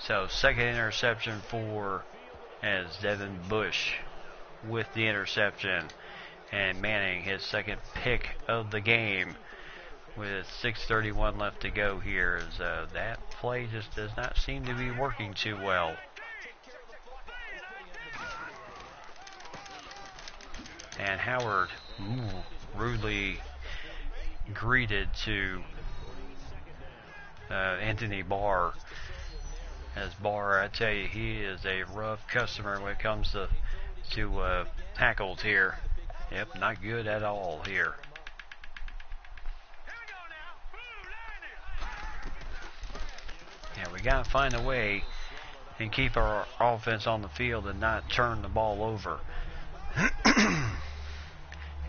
A: so second interception for as Devin Bush with the interception. And Manning, his second pick of the game with 6:31 left to go here. As that play just does not seem to be working too well. And Howard rudely greeted to Anthony Barr. As Barr, I tell you, he is a rough customer when it comes to tackles here. Yep, not good at all here. Yeah, we got to find a way and keep our offense on the field and not turn the ball over.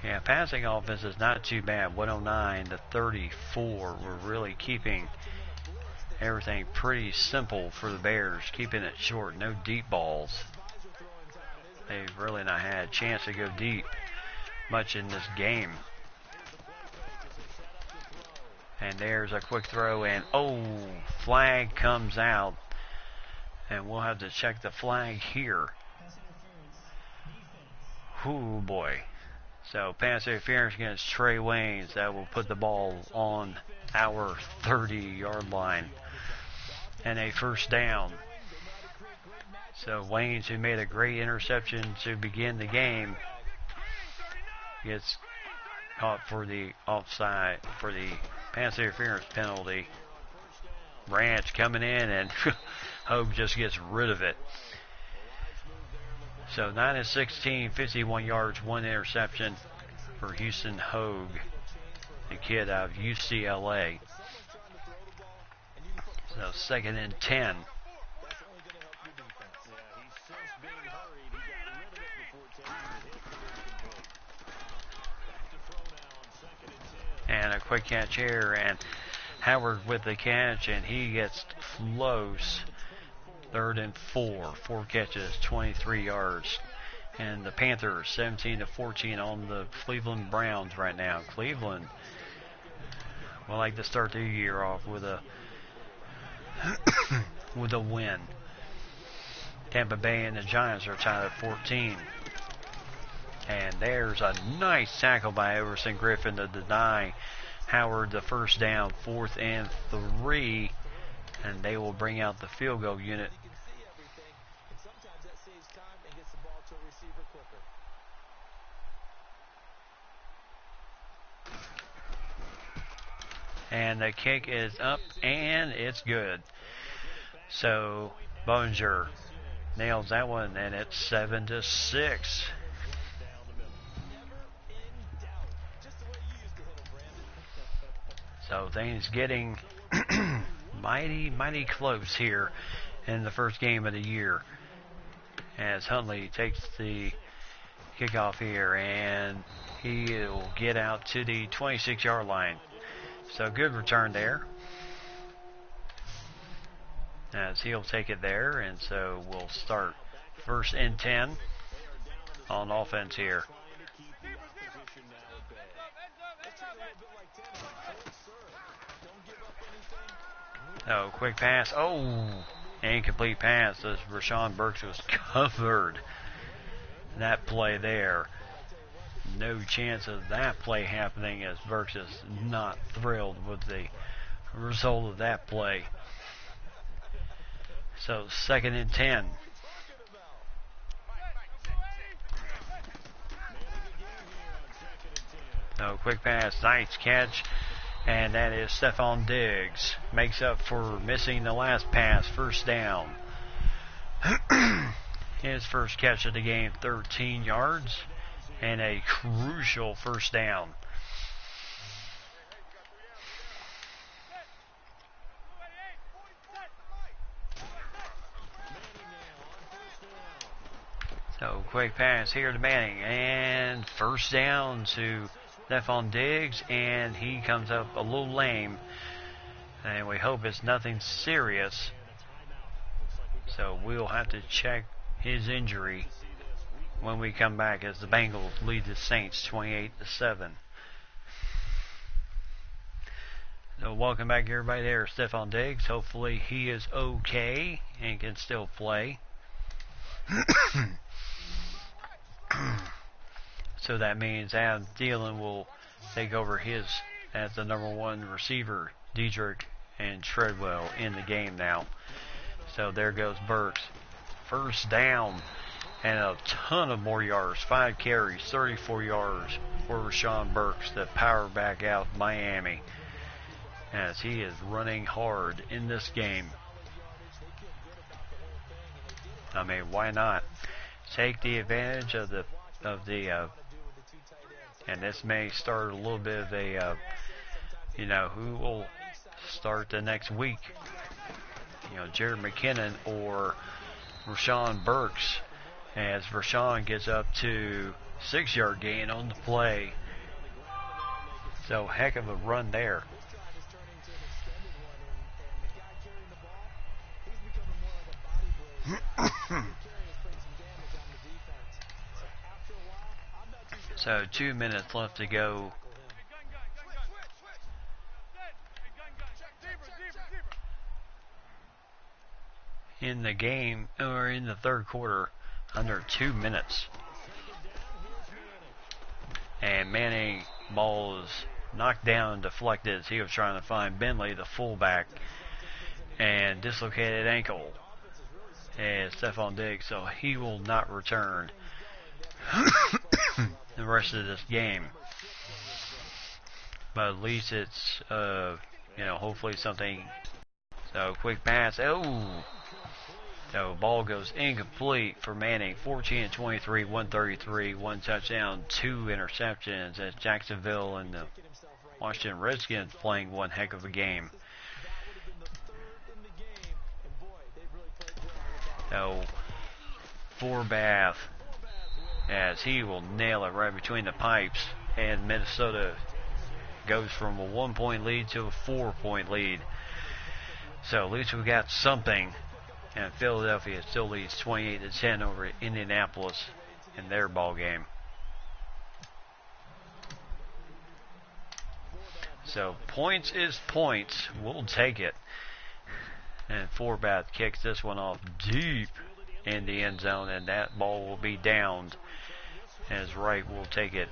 A: Yeah, passing offense is not too bad. 109 to 34. We're really keeping everything pretty simple for the Bears, keeping it short. No deep balls. they've really not had a chance to go deep much in this game. And there's a quick throw, and flag comes out. And we'll have to check the flag here. Oh boy. So pass interference against Trey Waynes. That will put the ball on our 30-yard line. And a first down. So Waynes, who made a great interception to begin the game, gets caught for the offside, for the pass interference penalty. Branch coming in, and Hogue just gets rid of it. So 9-16, 51 yards, 1 interception for Houston Hogue, the kid out of UCLA. So 2nd and 10. And a quick catch here, and Howard with the catch, and he gets close. 3rd and 4. 4 catches, 23 yards. And the Panthers 17-14 on the Cleveland Browns right now. Cleveland would like to start the year off with a with a win. Tampa Bay and the Giants are tied at 14. And there's a nice tackle by Everson Griffin to deny Howard the first down. 4th and 3. And they will bring out the field goal unit. And the kick is up, and it's good. So Boninger nails that one, and it's 7-6. So things getting mighty close here in the first game of the year, as Huntley takes the kickoff here, and he'll get out to the 26-yard line. So good return there, as he'll take it there, and so we'll start 1st and 10 on offense here. Oh, quick pass. Incomplete pass as Rashawn Burks was covered. That play there. No chance of that play happening, as Burks is not thrilled with the result of that play. So 2nd and 10. So quick pass, nice catch. And that is Stephon Diggs. Makes up for missing the last pass. First down. His first catch of the game, 13 yards. And a crucial first down. So quick pass here to Manning. And first down to Stephon Diggs, and he comes up a little lame, and we hope it's nothing serious. So we'll have to check his injury when we come back, as the Bengals lead the Saints 28-7. So welcome back, everybody. There, Stephon Diggs. Hopefully he is okay and can still play. So that means Adam Thielen will take over his as the number 1 receiver. Diedrich and Treadwell in the game now. So there goes Burks. First down, and a ton of more yards. 5 carries, 34 yards for Rashawn Burks, the power back out Miami, as he is running hard in this game. I mean, why not take the advantage of the and this may start a little bit of a who will start the next week, Jared McKinnon or Rashawn Burks, as Rashawn gets up to 6-yard gain on the play. So heck of a run there. So 2 minutes left to go in the game, or in the third quarter, under 2 minutes. And Manning ball is knocked down and deflected as he was trying to find Bentley, the fullback, and dislocated ankle. And Stephon Diggs, so he will not return the rest of this game. But at least it's, hopefully something. So quick pass. Oh! So ball goes incomplete for Manning. 14-23, 133, 1 touchdown, 2 interceptions as Jacksonville and the Washington Redskins playing one heck of a game. So Forbath, as he will nail it right between the pipes, and Minnesota goes from a 1-point lead to a 4-point lead. So at least we got something. And Philadelphia still leads 28-10 over Indianapolis in their ball game. So points is points. We'll take it. And Forbath kicks this one off deep in the end zone, and that ball will be downed. As Wright will take it.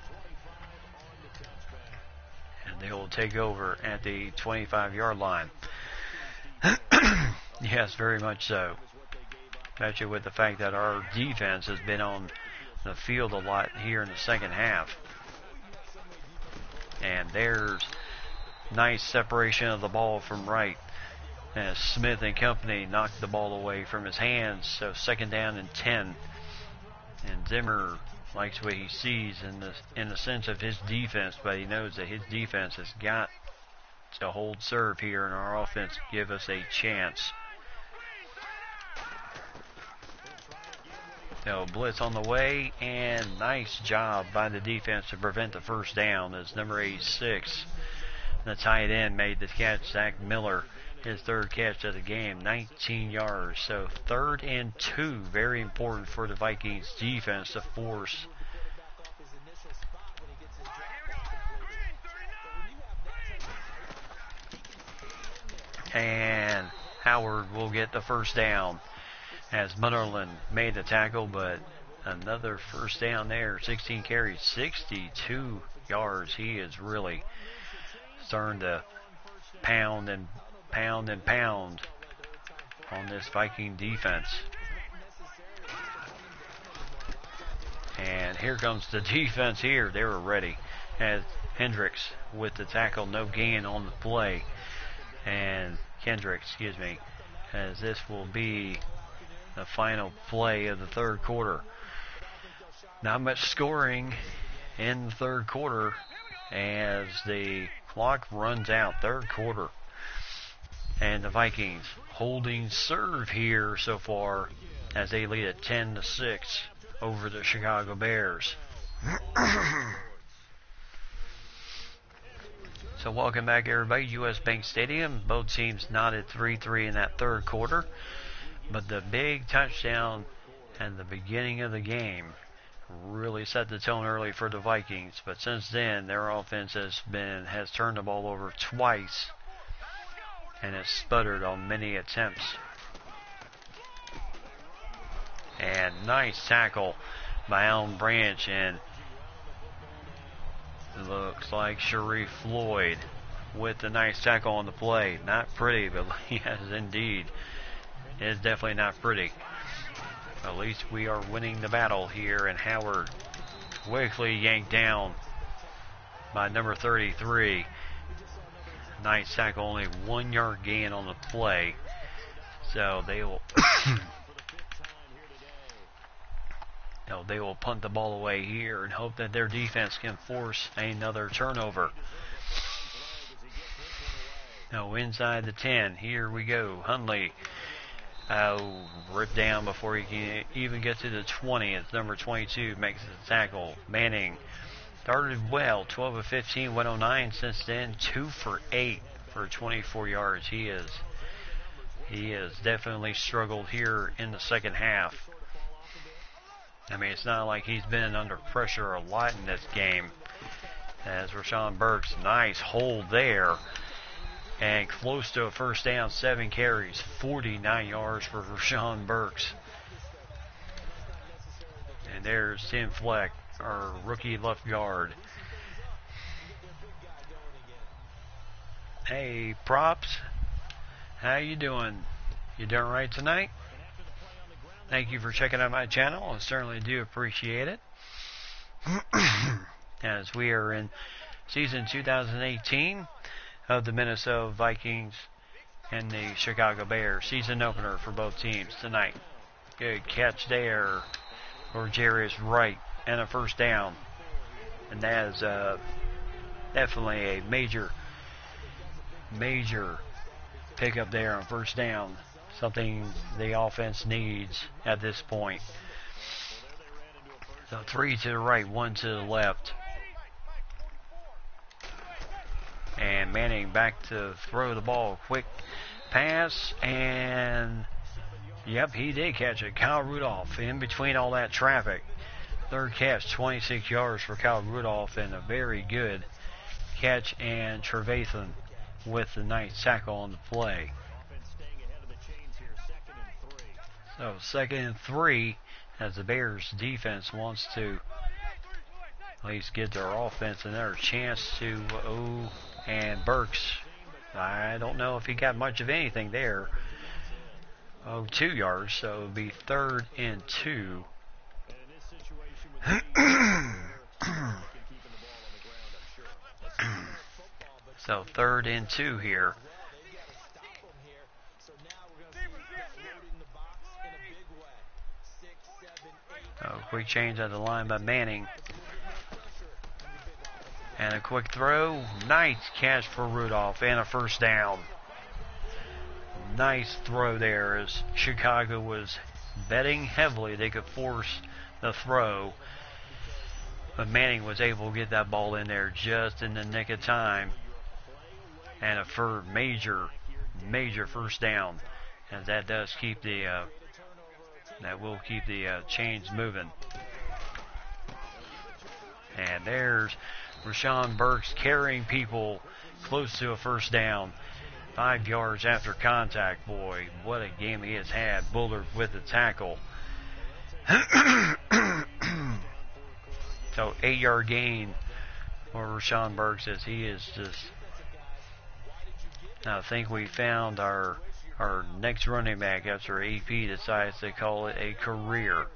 A: And they will take over at the 25-yard line. Yes, very much so. Especially with the fact that our defense has been on the field a lot here in the second half. And there's nice separation of the ball from Wright. As Smith and company knocked the ball away from his hands. So 2nd down and 10. And Zimmer likes what he sees in the sense of his defense, but he knows that his defense has got to hold serve here, and our offense give us a chance. So blitz on the way, and nice job by the defense to prevent the first down as number 86, the tight end, made the catch. Zach Miller, his 3rd catch of the game, 19 yards. So 3rd and 2, very important for the Vikings defense to force. And Howard will get the first down as Munnerlyn made the tackle, but another first down there. 16 carries, 62 yards. He is really starting to pound and pound and pound on this Viking defense. And here comes the defense here. They were ready as Hendricks with the tackle, no gain on the play. And Kendrick, as this will be the final play of the third quarter. Not much scoring in the third quarter as the clock runs out. Third quarter. And the Vikings holding serve here so far as they lead at 10-6 over the Chicago Bears. So welcome back, everybody. U.S. Bank Stadium. Both teams knotted 3-3 in that third quarter. But the big touchdown at the beginning of the game really set the tone early for the Vikings. But since then, their offense has turned the ball over twice and has sputtered on many attempts. And nice tackle by Allen Branch, and looks like Sharif Floyd with the nice tackle on the play. Not pretty, but yes, indeed. It is definitely not pretty. At least we are winning the battle here, and Howard quickly yanked down by number 33. Nice tackle, only 1 yard gain on the play. So they will they will punt the ball away here and hope that their defense can force another turnover. Now inside the 10, here we go. Hundley ripped down before he can even get to the 20. It's number 22 makes the tackle. Manning started well, 12 of 15, 109 since then, 2 for 8 for 24 yards. He has definitely struggled here in the second half. I mean, it's not like he's been under pressure a lot in this game. As Rashawn Burks, nice hold there. And close to a first down, 7 carries, 49 yards for Rashawn Burks. And there's Tim Fleck, our rookie left guard. Hey, Props. How you doing? You doing right tonight? Thank you for checking out my channel. I certainly do appreciate it. As we are in season 2018 of the Minnesota Vikings and the Chicago Bears. Season opener for both teams tonight. Good catch there for Jarius Wright and a first down. And that is definitely a major pickup there on first down. Something the offense needs at this point. So 3 to the right, 1 to the left. And Manning back to throw the ball. Quick pass, and yep, he did catch it. Kyle Rudolph in between all that traffic. Third catch, 26 yards for Kyle Rudolph, and a very good catch. And Trevathan with the nice tackle on the play. So 2nd and 3, as the Bears defense wants to at least give their offense another chance to, and Burks, I don't know if he got much of anything there. 2 yards, so it would be 3rd and 2. So 3rd and 2 here. Quick change at the line by Manning. And a quick throw. Nice catch for Rudolph and a first down. Nice throw there as Chicago was betting heavily they could force the throw. But Manning was able to get that ball in there just in the nick of time. And a major first down. And that does keep the will keep the chains moving. And there's Rashawn Burks carrying people close to a first down. 5 yards after contact. Boy, what a game he has had. Bullard with the tackle. So 8-yard gain for Rashawn Burks as he is just... I think we found our next running back after AP decides to call it a career.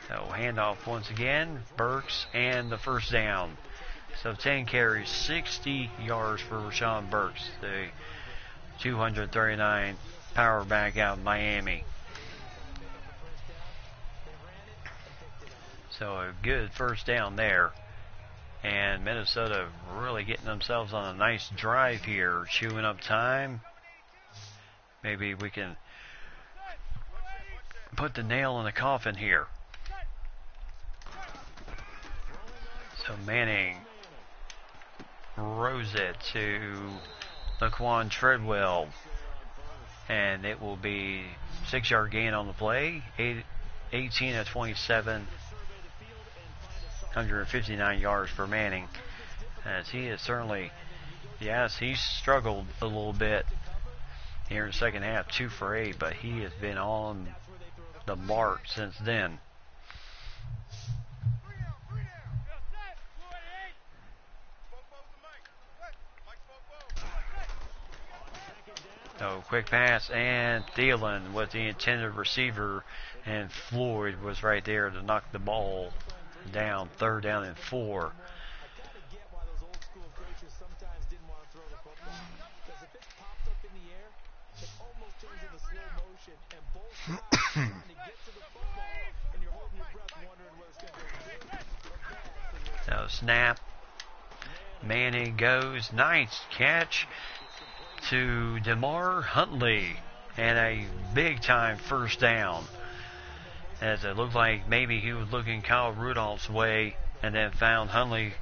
A: So handoff once again, Burks and the first down. So 10 carries, 60 yards for Rashawn Burks, the 239 power back out of Miami. So a good first down there. And Minnesota really getting themselves on a nice drive here, chewing up time. Maybe we can put the nail in the coffin here. So Manning throws it to Laquan Treadwell. And it will be 6-yard gain on the play. 18 of 27. 159 yards for Manning, as he is certainly, yes, he's struggled a little bit here in the second half, 2 for 8, but he has been on the mark since then. So quick pass, and Thielen with the intended receiver, and Floyd was right there to knock the ball down. 3rd down and 4. So snap. Manning goes. Nice catch to DeMar Huntley. And a big time first down. As it looked like maybe he was looking Kyle Rudolph's way and then found Huntley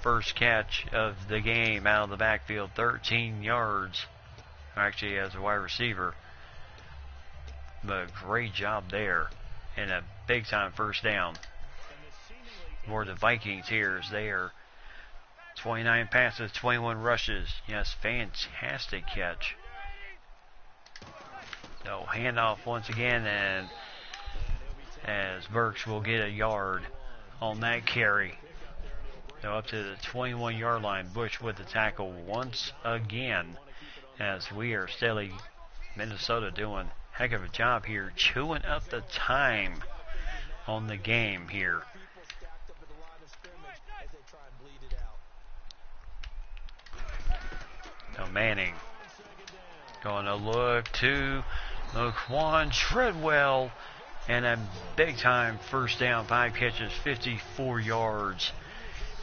A: first catch of the game out of the backfield, 13 yards. Actually, as a wide receiver. But great job there. and a big time first down for the Vikings here as they are 29 passes, 21 rushes. Yes, fantastic catch. So handoff once again, and as Burks will get a yard on that carry. So up to the 21-yard line. Bush with the tackle once again, as we are steadily, Minnesota doing a heck of a job here, chewing up the time on the game here. So Manning going to look to Laquan Treadwell, and a big time first down, 5 catches, 54 yards,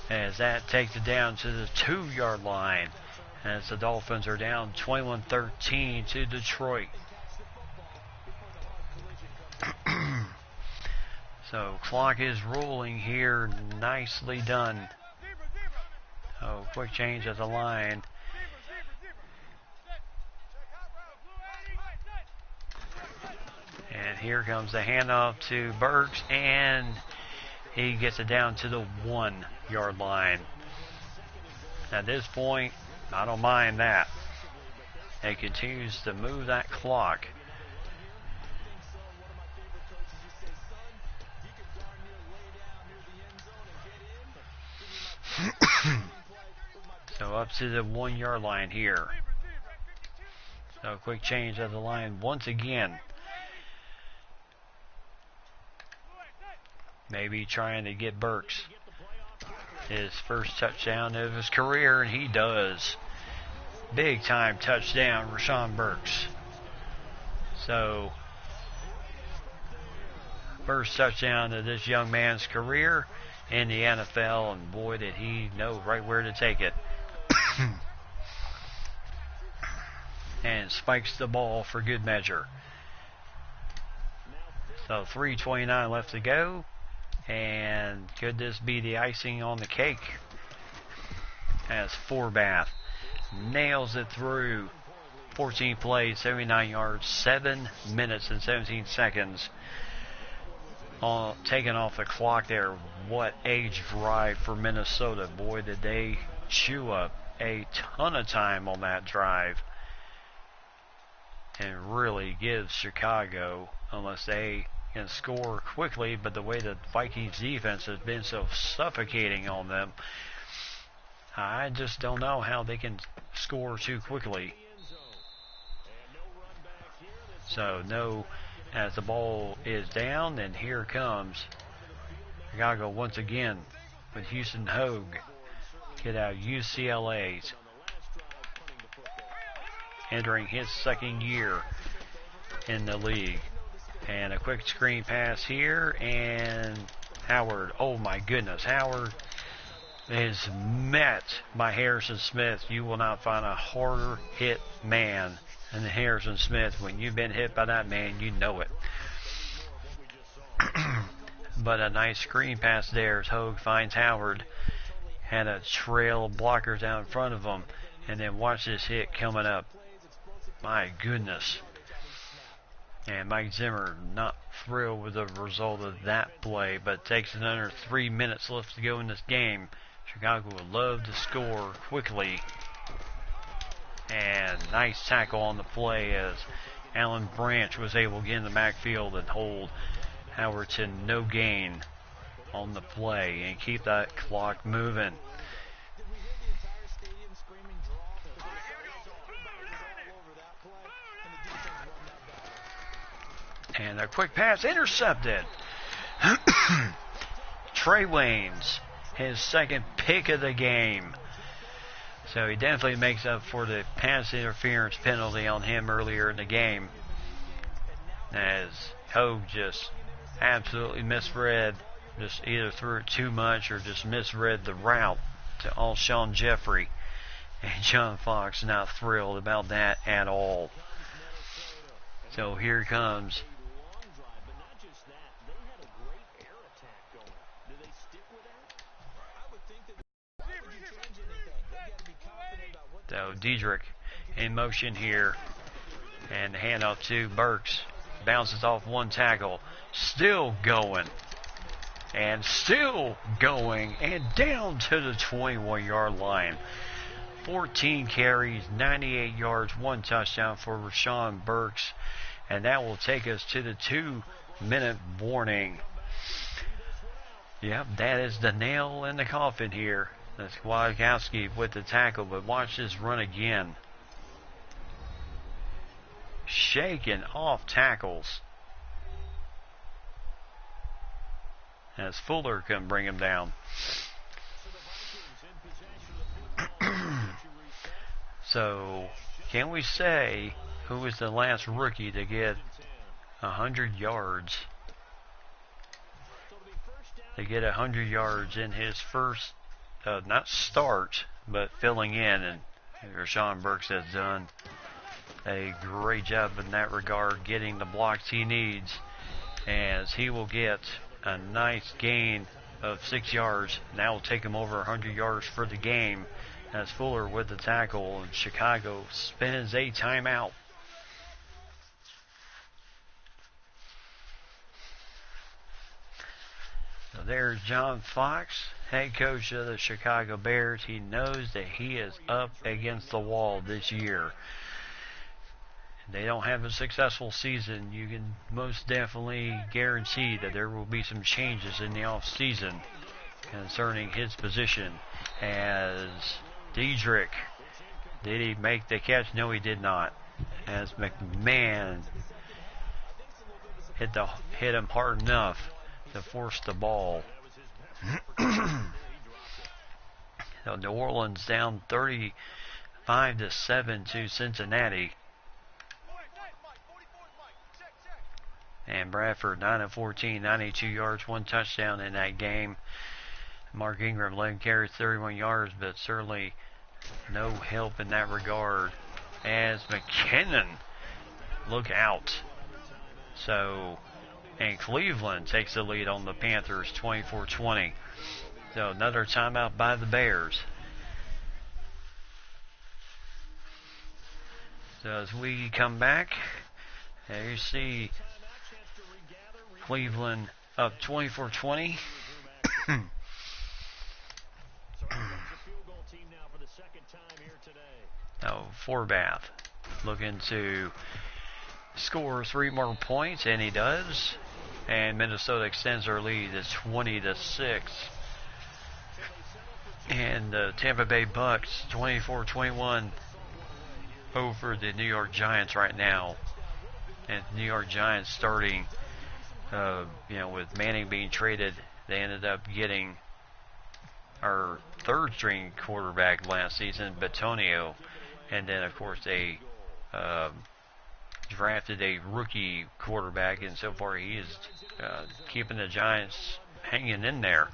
A: as that takes it down to the 2-yard line, as the Dolphins are down 21-13 to Detroit. So clock is rolling here, nicely done. Oh, quick change at the line. And here comes the handoff to Burks, and he gets it down to the 1-yard line. At this point, I don't mind that. It continues to move that clock. So up to the 1-yard line here. So quick change of the line once again. Maybe trying to get Burks his first touchdown of his career, and he does. Big time touchdown, Rashawn Burks. So, first touchdown of this young man's career in the NFL, and boy did he know right where to take it. And spikes the ball for good measure. So 3:29 left to go. And could this be the icing on the cake? As Forbath nails it through. 14 plays, 79 yards, 7 minutes and 17 seconds. Taken off the clock there. What a drive for Minnesota. Boy, did they chew up a ton of time on that drive. And really gives Chicago, unless they can score quickly, but the way the Vikings defense has been so suffocating on them, I just don't know how they can score too quickly. So no, as the ball is down, and here comes Chicago once again with Houston Hogue, kid out of UCLA's, entering his second year in the league. And a quick screen pass here, and Howard, oh my goodness, Howard is met by Harrison Smith. You will not find a harder hit man than Harrison Smith. When you've been hit by that man, you know it. But a nice screen pass there as Hogue finds Howard. Had a trail of blockers out in front of him, and then watch this hit coming up. My goodness. And Mike Zimmer not thrilled with the result of that play, but takes it under 3 minutes left to go in this game. Chicago would love to score quickly. And nice tackle on the play as Alan Branch was able to get in the backfield and hold Howard to no gain on the play and keep that clock moving. And a quick pass intercepted. Trey Waynes, his second pick of the game. So he definitely makes up for the pass interference penalty on him earlier in the game, as Hogue just absolutely misread, just either threw it too much or just misread the route to Alshon Jeffrey. And John Fox not thrilled about that at all. So here comes so Diedrich in motion here, and the handoff to Burks. bounces off one tackle. Still going. And still going. And down to the 21-yard line. 14 carries, 98 yards, 1 touchdown for Rashawn Burks. And that will take us to the 2-minute warning. Yep, that is the nail in the coffin here. That's Kwiatkowski with the tackle, but watch this run again. Shaking off tackles. As Fuller can bring him down. So, can we say who was the last rookie to get 100 yards? To get 100 yards in his first, not start, but filling in. And Rashawn Burks has done a great job in that regard, getting the blocks he needs, as he will get a nice gain of 6 yards. That will take him over 100 yards for the game. As Fuller with the tackle, and Chicago spins a timeout. So there's John Fox, head coach of the Chicago Bears. He knows that he is up against the wall this year. They don't have a successful season. You can most definitely guarantee that there will be some changes in the offseason concerning his position. As Diedrich, did he make the catch? No, he did not. As McMahon hit him hard enough to force the ball. So New Orleans down 35-7 to Cincinnati. And Bradford 9 of 14, 92 yards, 1 touchdown in that game. Mark Ingram 11 carries, 31 yards, but certainly no help in that regard. As McKinnon, look out. So, and Cleveland takes the lead on the Panthers, 24-20. So another timeout by the Bears. So as we come back, there you see Cleveland up 24-20. Forbath looking to score 3 more points, and he does. And Minnesota extends their lead to 20-6. And the Tampa Bay Bucks 24-21 over the New York Giants right now. And the New York Giants starting, with Manning being traded, they ended up getting our 3rd string quarterback last season, Batonio. And then, of course, they drafted a rookie quarterback, and so far he is keeping the Giants hanging in there.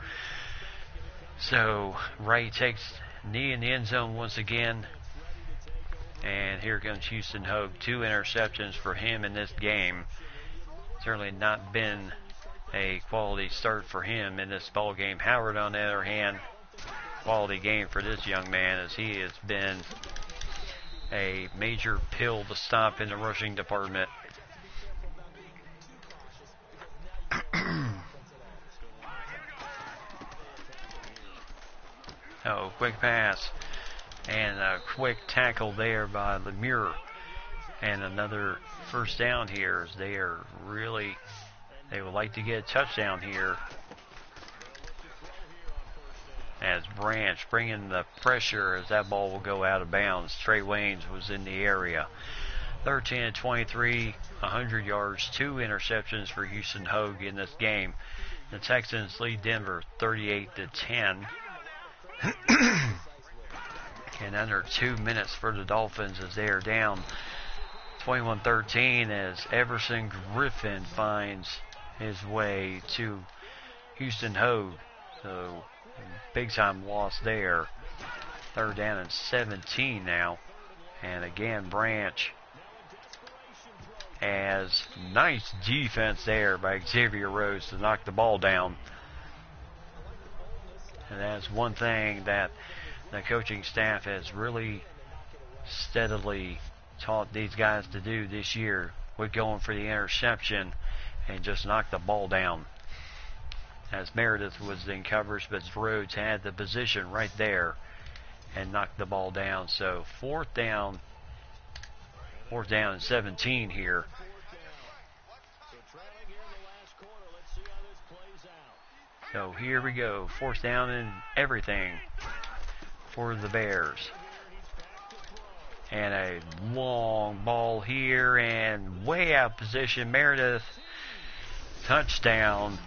A: So, Ray takes knee in the end zone once again. And here comes Houston Hogue. 2 interceptions for him in this game. Certainly not been a quality start for him in this ball game. Howard, on the other hand, quality game for this young man, as he has been a major pill to stop in the rushing department. Quick pass and a quick tackle there by Lemure, and another first down here. As they would like to get a touchdown here. As Branch bringing the pressure, as that ball will go out of bounds. Trey Waynes was in the area. 13-23, 100 yards, 2 interceptions for Houston Hogue in this game. The Texans lead Denver 38-10. And under 2 minutes for the Dolphins as they are down 21-13, as Everson Griffin finds his way to Houston Hogue. So big time loss there. 3rd down and 17 now. And again, Branch, as nice defense there by Xavier Rhodes to knock the ball down. And that's one thing that the coaching staff has really steadily taught these guys to do this year, with going for the interception and just knocked the ball down. As Meredith was in coverage, but Rhodes had the position right there and knocked the ball down. So fourth down and 17 here. So here we go, fourth down and everything for the Bears. And a long ball here and way out of position. Meredith, touchdown,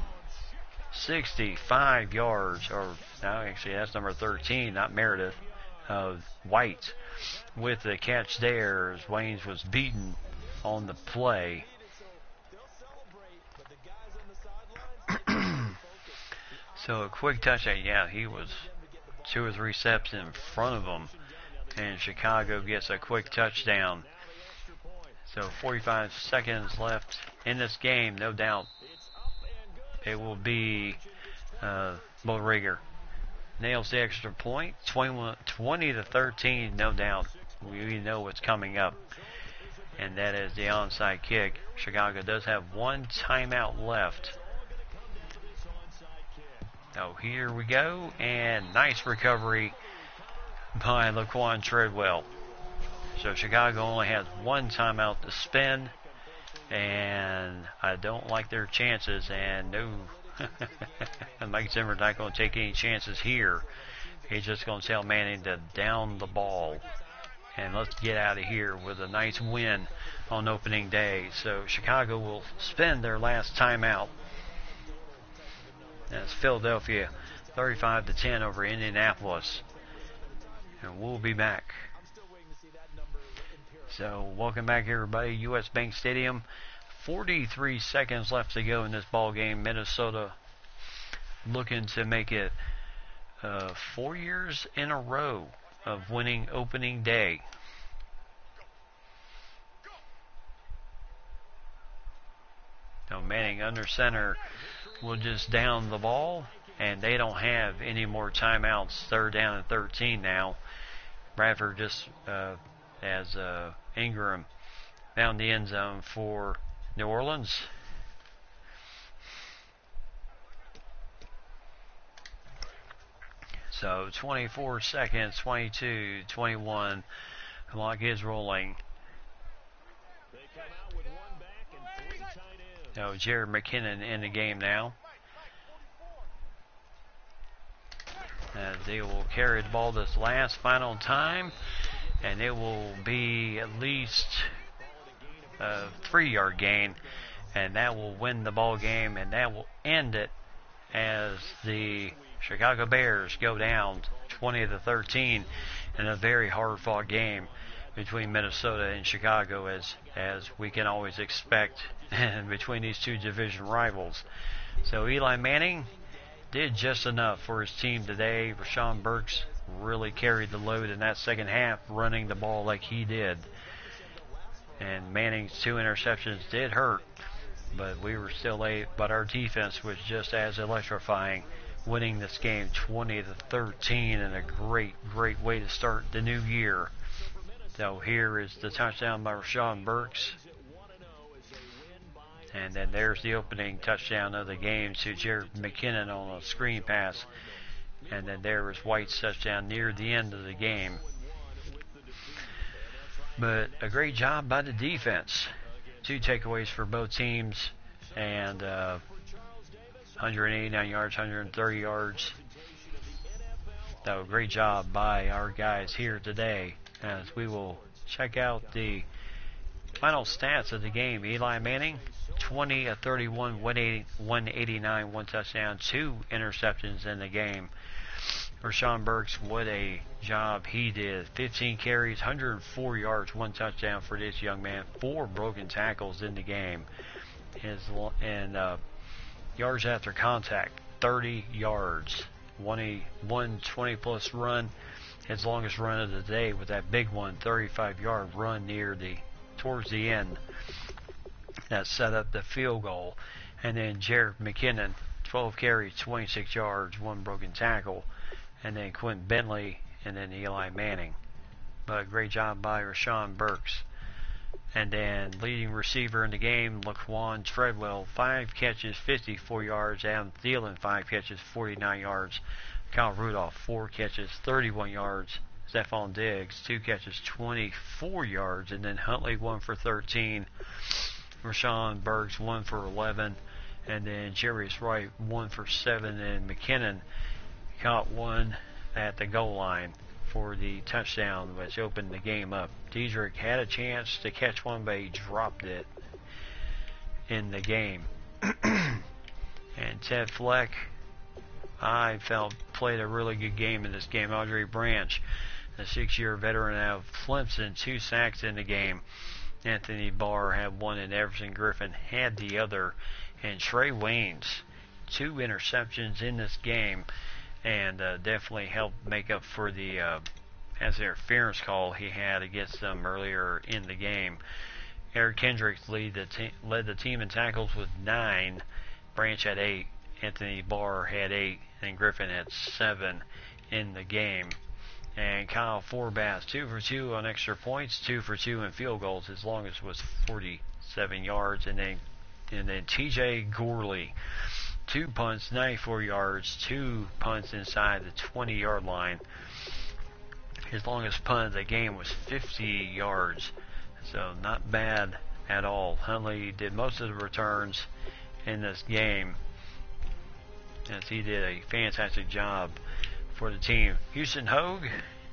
A: 65 yards. Or no, actually that's number 13, not Meredith. White with the catch there as Waynes was beaten on the play. So a quick touchdown. Yeah, he was 2 or 3 steps in front of him. And Chicago gets a quick touchdown. So 45 seconds left in this game. No doubt it will be Bodriger. Nails the extra point. 20-13, no doubt. We know what's coming up. And that is the onside kick. Chicago does have one timeout left. So here we go. And nice recovery by Laquan Treadwell. So Chicago only has one timeout to spend. And I don't like their chances. And no, Mike Zimmer's not going to take any chances here. He's just going to tell Manning to down the ball. And let's get out of here with a nice win on opening day. So Chicago will spend their last timeout. That's Philadelphia 35-10 over Indianapolis. And we'll be back. So welcome back everybody. US Bank Stadium. 43 seconds left to go in this ball game. Minnesota looking to make it 4 years in a row of winning opening day. Now Manning under center will just down the ball, and they don't have any more timeouts. Third down and 13 now. Bradford just as Ingram found the end zone for New Orleans. So 24 seconds, 22, 21. Clock is rolling. So Jared McKinnon in the game now. As they will carry the ball this last final time. And it will be at least a 3-yard gain. And that will win the ball game. And that will end it as the Chicago Bears go down 20-13 in a very hard-fought game between Minnesota and Chicago, as we can always expect between these two division rivals. So Eli Manning did just enough for his team today. Rashawn Burks really carried the load in that second half, running the ball like he did. And Manning's 2 interceptions did hurt, but we were still late. But our defense was just as electrifying, winning this game 20-13 in a great way to start the new year. So here is the touchdown by Rashawn Burks. And then there's the opening touchdown of the game to Jared McKinnon on a screen pass. And then there was White's touchdown near the end of the game. But a great job by the defense. 2 takeaways for both teams. And 189 yards, 130 yards. So great job by our guys here today. As we will check out the final stats of the game. Eli Manning, 20-31, 189, 1 touchdown, 2 interceptions in the game. Rashawn Burks, what a job he did. 15 carries, 104 yards, 1 touchdown for this young man. 4 broken tackles in the game. And yards after contact, 30 yards. 120-plus run. His longest run of the day with that big one, 35-yard run towards the end. That set up the field goal. And then Jared McKinnon, 12 carries, 26 yards, 1 broken tackle. And then Quentin Bentley, and then Eli Manning. But great job by Rashawn Burks. And then leading receiver in the game, Laquan Treadwell, 5 catches, 54 yards. Adam Thielen, 5 catches, 49 yards. Kyle Rudolph, 4 catches, 31 yards. Stephon Diggs, 2 catches, 24 yards. And then Huntley, 1 for 13. Rashawn Burks, 1 for 11. And then Jarius Wright, 1 for 7. And McKinnon caught one at the goal line for the touchdown, which opened the game up. Diedrich had a chance to catch one, but he dropped it in the game. And Ted Fleck, I felt, played a really good game in this game. Audrey Branch, the 6-year veteran out of Clemson, 2 sacks in the game. Anthony Barr had 1 and Everson Griffin had the other. And Trey Waynes, 2 interceptions in this game, and definitely helped make up for the interference call he had against them earlier in the game. Eric Kendricks led the team in tackles with 9. Branch had 8. Anthony Barr had 8. And Griffin had 7 in the game. And Kyle Forbath, 2 for 2 on extra points, 2 for 2 in field goals. His longest was 47 yards. And then TJ Gorley, 2 punts, 94 yards, 2 punts inside the 20-yard line. His longest punt of the game was 50 yards, so not bad at all. Huntley did most of the returns in this game, as he did a fantastic job for the team. Houston Hogue,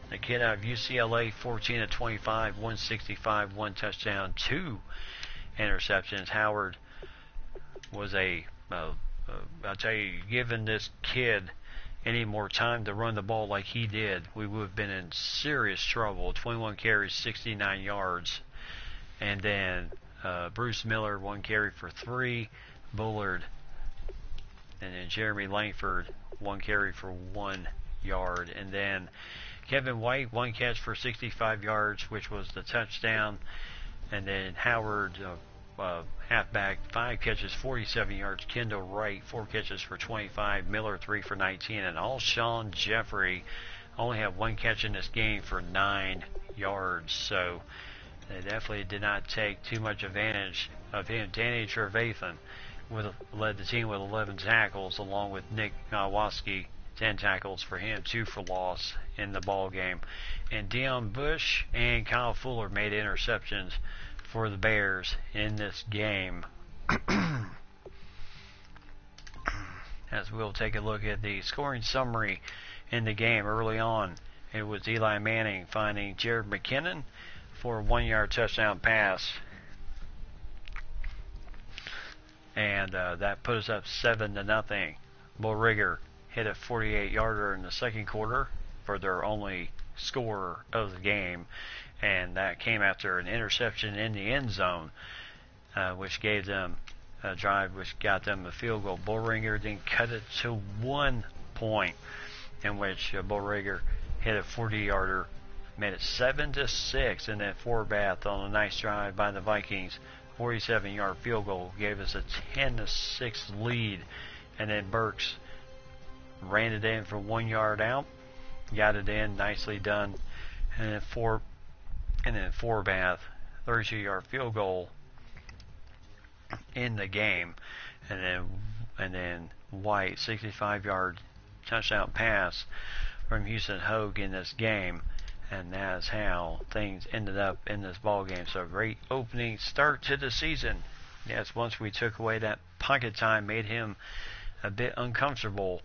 A: the kid out of UCLA, 14 of 25, 165, 1 touchdown, 2 interceptions. Howard was I'll tell you, given this kid any more time to run the ball like he did, we would have been in serious trouble. 21 carries, 69 yards. And then Bruce Miller, 1 carry for 3. Bullard. And then Jeremy Langford, 1 carry for 1 yard. And then Kevin White, 1 catch for 65 yards, which was the touchdown. And then Howard, halfback, 5 catches, 47 yards. Kendall Wright, 4 catches for 25. Miller, 3 for 19. And Alshon Jeffrey only had 1 catch in this game for 9 yards. So they definitely did not take too much advantage of him. Danny Trevathan led the team with 11 tackles, along with Nick Nowoski, 10 tackles for him, 2 for loss in the ball game. And Deion Bush and Kyle Fuller made interceptions for the Bears in this game. As we'll take a look at the scoring summary in the game early on, it was Eli Manning finding Jared McKinnon for a 1-yard touchdown pass. And that put us up 7-0. Bull Rigger hit a 48-yarder in the second quarter for their only score of the game, and that came after an interception in the end zone, which gave them a drive which got them a field goal. Bull Rigger then cut it to 1 point, in which Bull Rigger hit a 40-yarder, made it 7-6, and then Forbath on a nice drive by the Vikings, 47-yard field goal, gave us a 10-6 lead. And then Burks ran it in for 1 yard out, got it in, nicely done. And then Forbath, 32-yard field goal in the game. And then White, 65-yard touchdown pass from Houston Hogue in this game. And that's how things ended up in this ball game. So great opening start to the season. Yes, once we took away that pocket time, made him a bit uncomfortable.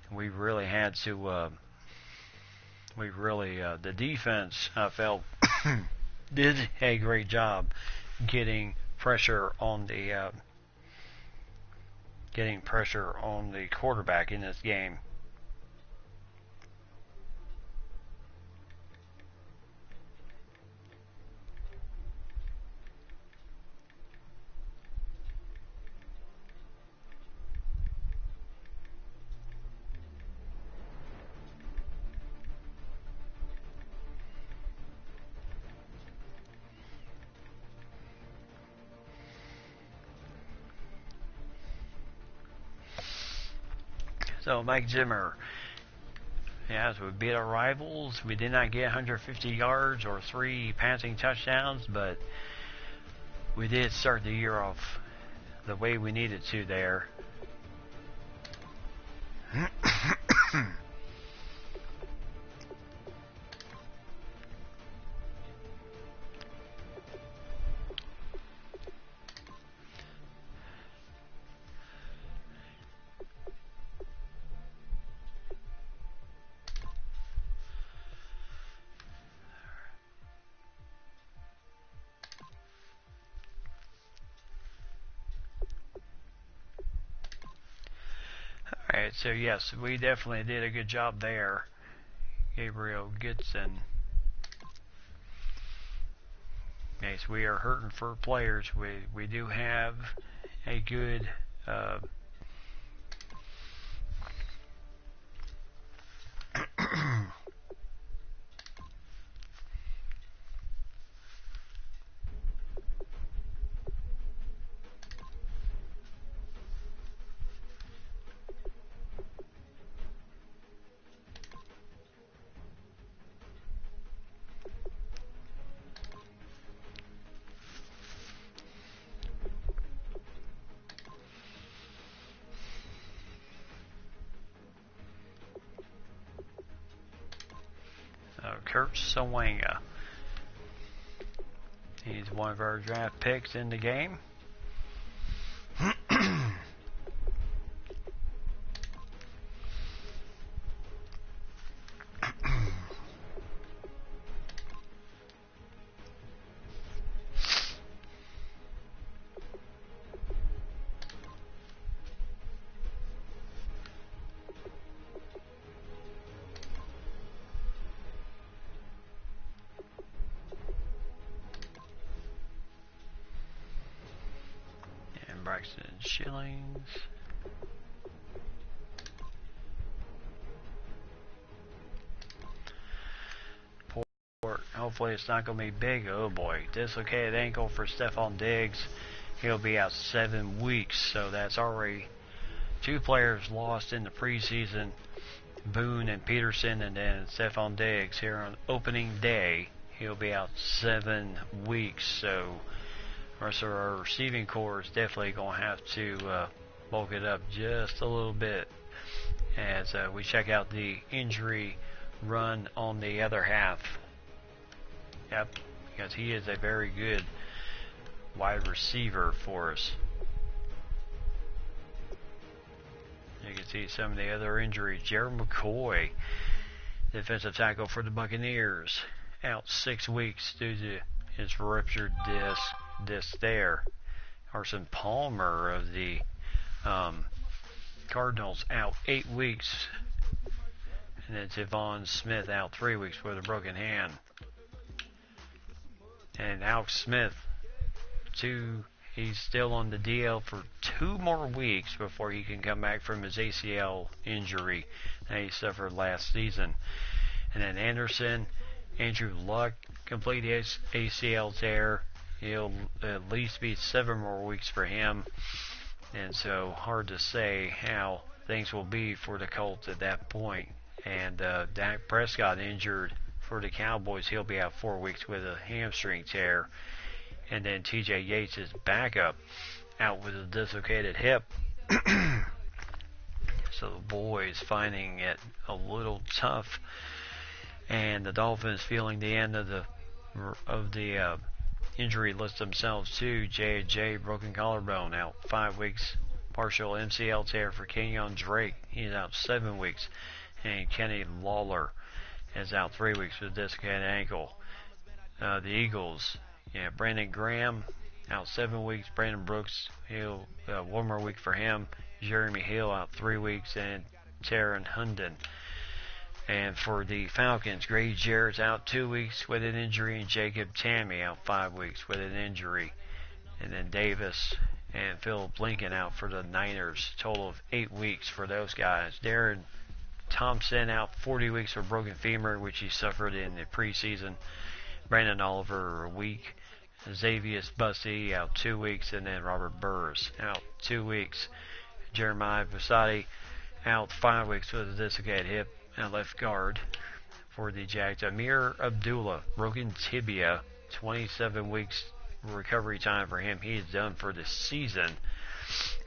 A: We really had to. The defense, I felt, did a great job getting pressure on the quarterback in this game. So Mike Zimmer, as we beat our rivals, we did not get 150 yards or 3 passing touchdowns, but we did start the year off the way we needed to there. Alright, so yes, we definitely did a good job there. Gabriel Goodson. Yes, we are hurting for players. We do have a good Kurt Sawanga. He's one of our draft picks in the game. Braxton Shillings. Hopefully it's not going to be big. Oh boy, dislocated ankle for Stephon Diggs. He'll be out 7 weeks, so that's already 2 players lost in the preseason. Boone and Peterson, and then Stephon Diggs here on opening day. He'll be out 7 weeks, so the rest of our receiving core is definitely going to have to bulk it up just a little bit as we check out the injury run on the other half. Yep, because he is a very good wide receiver for us. You can see some of the other injuries. Jared McCoy, defensive tackle for the Buccaneers, out 6 weeks due to his ruptured disc there. Carson Palmer of the Cardinals out 8 weeks. And then Devon Smith out 3 weeks with a broken hand. And Alex Smith, he's still on the DL for 2 more weeks before he can come back from his ACL injury that he suffered last season. And then Andrew Luck, complete his ACL tear. He'll at least be 7 more weeks for him. And so hard to say how things will be for the Colts at that point. And Dak Prescott injured for the Cowboys. He'll be out 4 weeks with a hamstring tear. And then TJ Yates is backup, out with a dislocated hip. So the boys finding it a little tough. And the Dolphins feeling the end of the injury list themselves too. J.J. broken collarbone, out 5 weeks. Partial MCL tear for Kenyon Drake. He's out 7 weeks. And Kenny Lawler is out 3 weeks with a dislocated ankle. The Eagles, Brandon Graham out 7 weeks. Brandon Brooks, he'll 1 more week for him. Jeremy Hill out 3 weeks, and Taron Hunden. And for the Falcons, Grady Jarrett's out 2 weeks with an injury, and Jacob Tammy out 5 weeks with an injury. And then Davis and Philip Lincoln out for the Niners. Total of 8 weeks for those guys. Darren Thompson out 40 weeks for broken femur, which he suffered in the preseason. Brandon Oliver a week. Xavier Bussey out 2 weeks, and then Robert Burrs out 2 weeks. Jeremiah Busati out 5 weeks with a dislocated hip and left guard for the Jags. Amir Abdullah, broken tibia, 27 weeks recovery time for him. He is done for the season.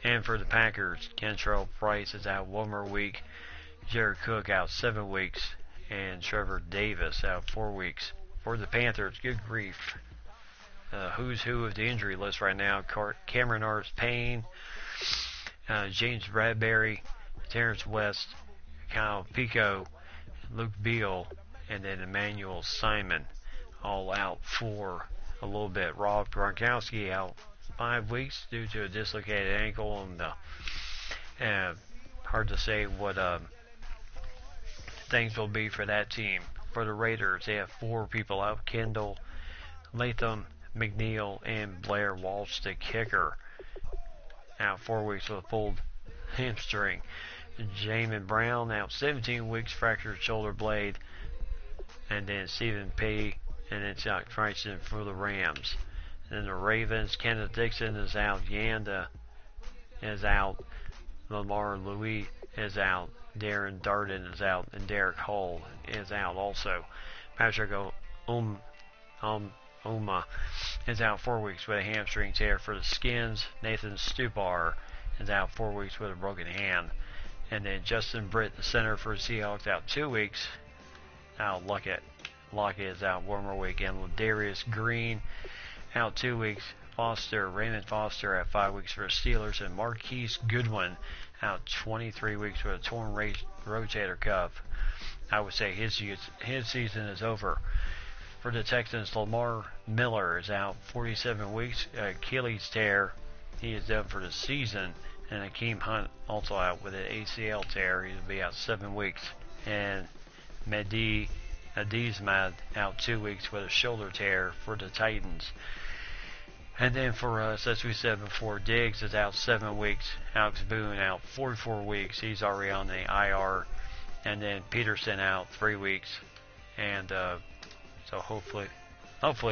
A: And for the Packers, Kentrell Price is out 1 more week. Jared Cook out 7 weeks. And Trevor Davis out 4 weeks. For the Panthers, good grief. Who's who of the injury list right now? Cameron Artis-Payne, James Bradbury, Terrence West, Kyle Pico, Luke Beal, and then Emmanuel Simon, all out for a little bit. Rob Gronkowski out 5 weeks due to a dislocated ankle, and hard to say what things will be for that team. For the Raiders, they have 4 people out: Kendall, Latham, McNeil, and Blair Walsh, the kicker, out 4 weeks with a pulled hamstring. Jamin Brown out 17 weeks, fractured shoulder blade. And then Stephen P. and it's out Christian for the Rams. And then the Ravens, Kenneth Dixon is out, Yanda is out, Lamar Louis is out, Darren Darden is out, and Derek Hall is out also. Patrick Oma is out 4 weeks with a hamstring tear. For the Skins, Nathan Stupar is out 4 weeks with a broken hand. And then Justin Britt, the center for the Seahawks, out 2 weeks. Now Lockett is out 1 more week. And Ladarius Green out 2 weeks. Raymond Foster at 5 weeks for the Steelers. And Marquise Goodwin out 23 weeks with a torn rotator cuff. I would say his season is over. For the Texans, Lamar Miller is out 47 weeks. Achilles tear. He is done for the season. And Akeem Hunt also out with an ACL tear. He'll be out 7 weeks. And Mehdi Adizmad out 2 weeks with a shoulder tear for the Titans. And then for us, as we said before, Diggs is out 7 weeks. Alex Boone out 44 weeks. He's already on the IR. And then Peterson out 3 weeks. And so hopefully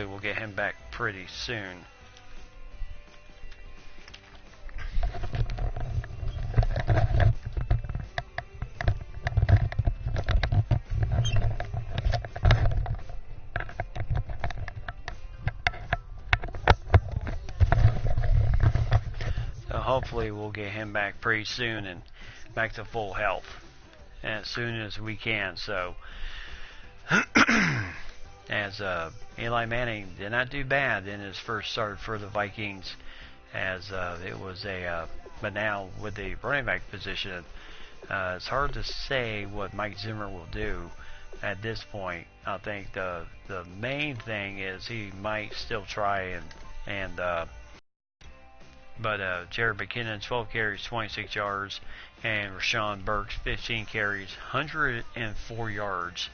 A: we'll get him back pretty soon. Hopefully we'll get him back pretty soon and back to full health as soon as we can. So as Eli Manning did not do bad in his first start for the Vikings, as it was but now with the running back position, it's hard to say what Mike Zimmer will do at this point. I think the main thing is he might still try but Jared McKinnon, 12 carries, 26 yards, and Rashawn Burks, 15 carries, 104 yards,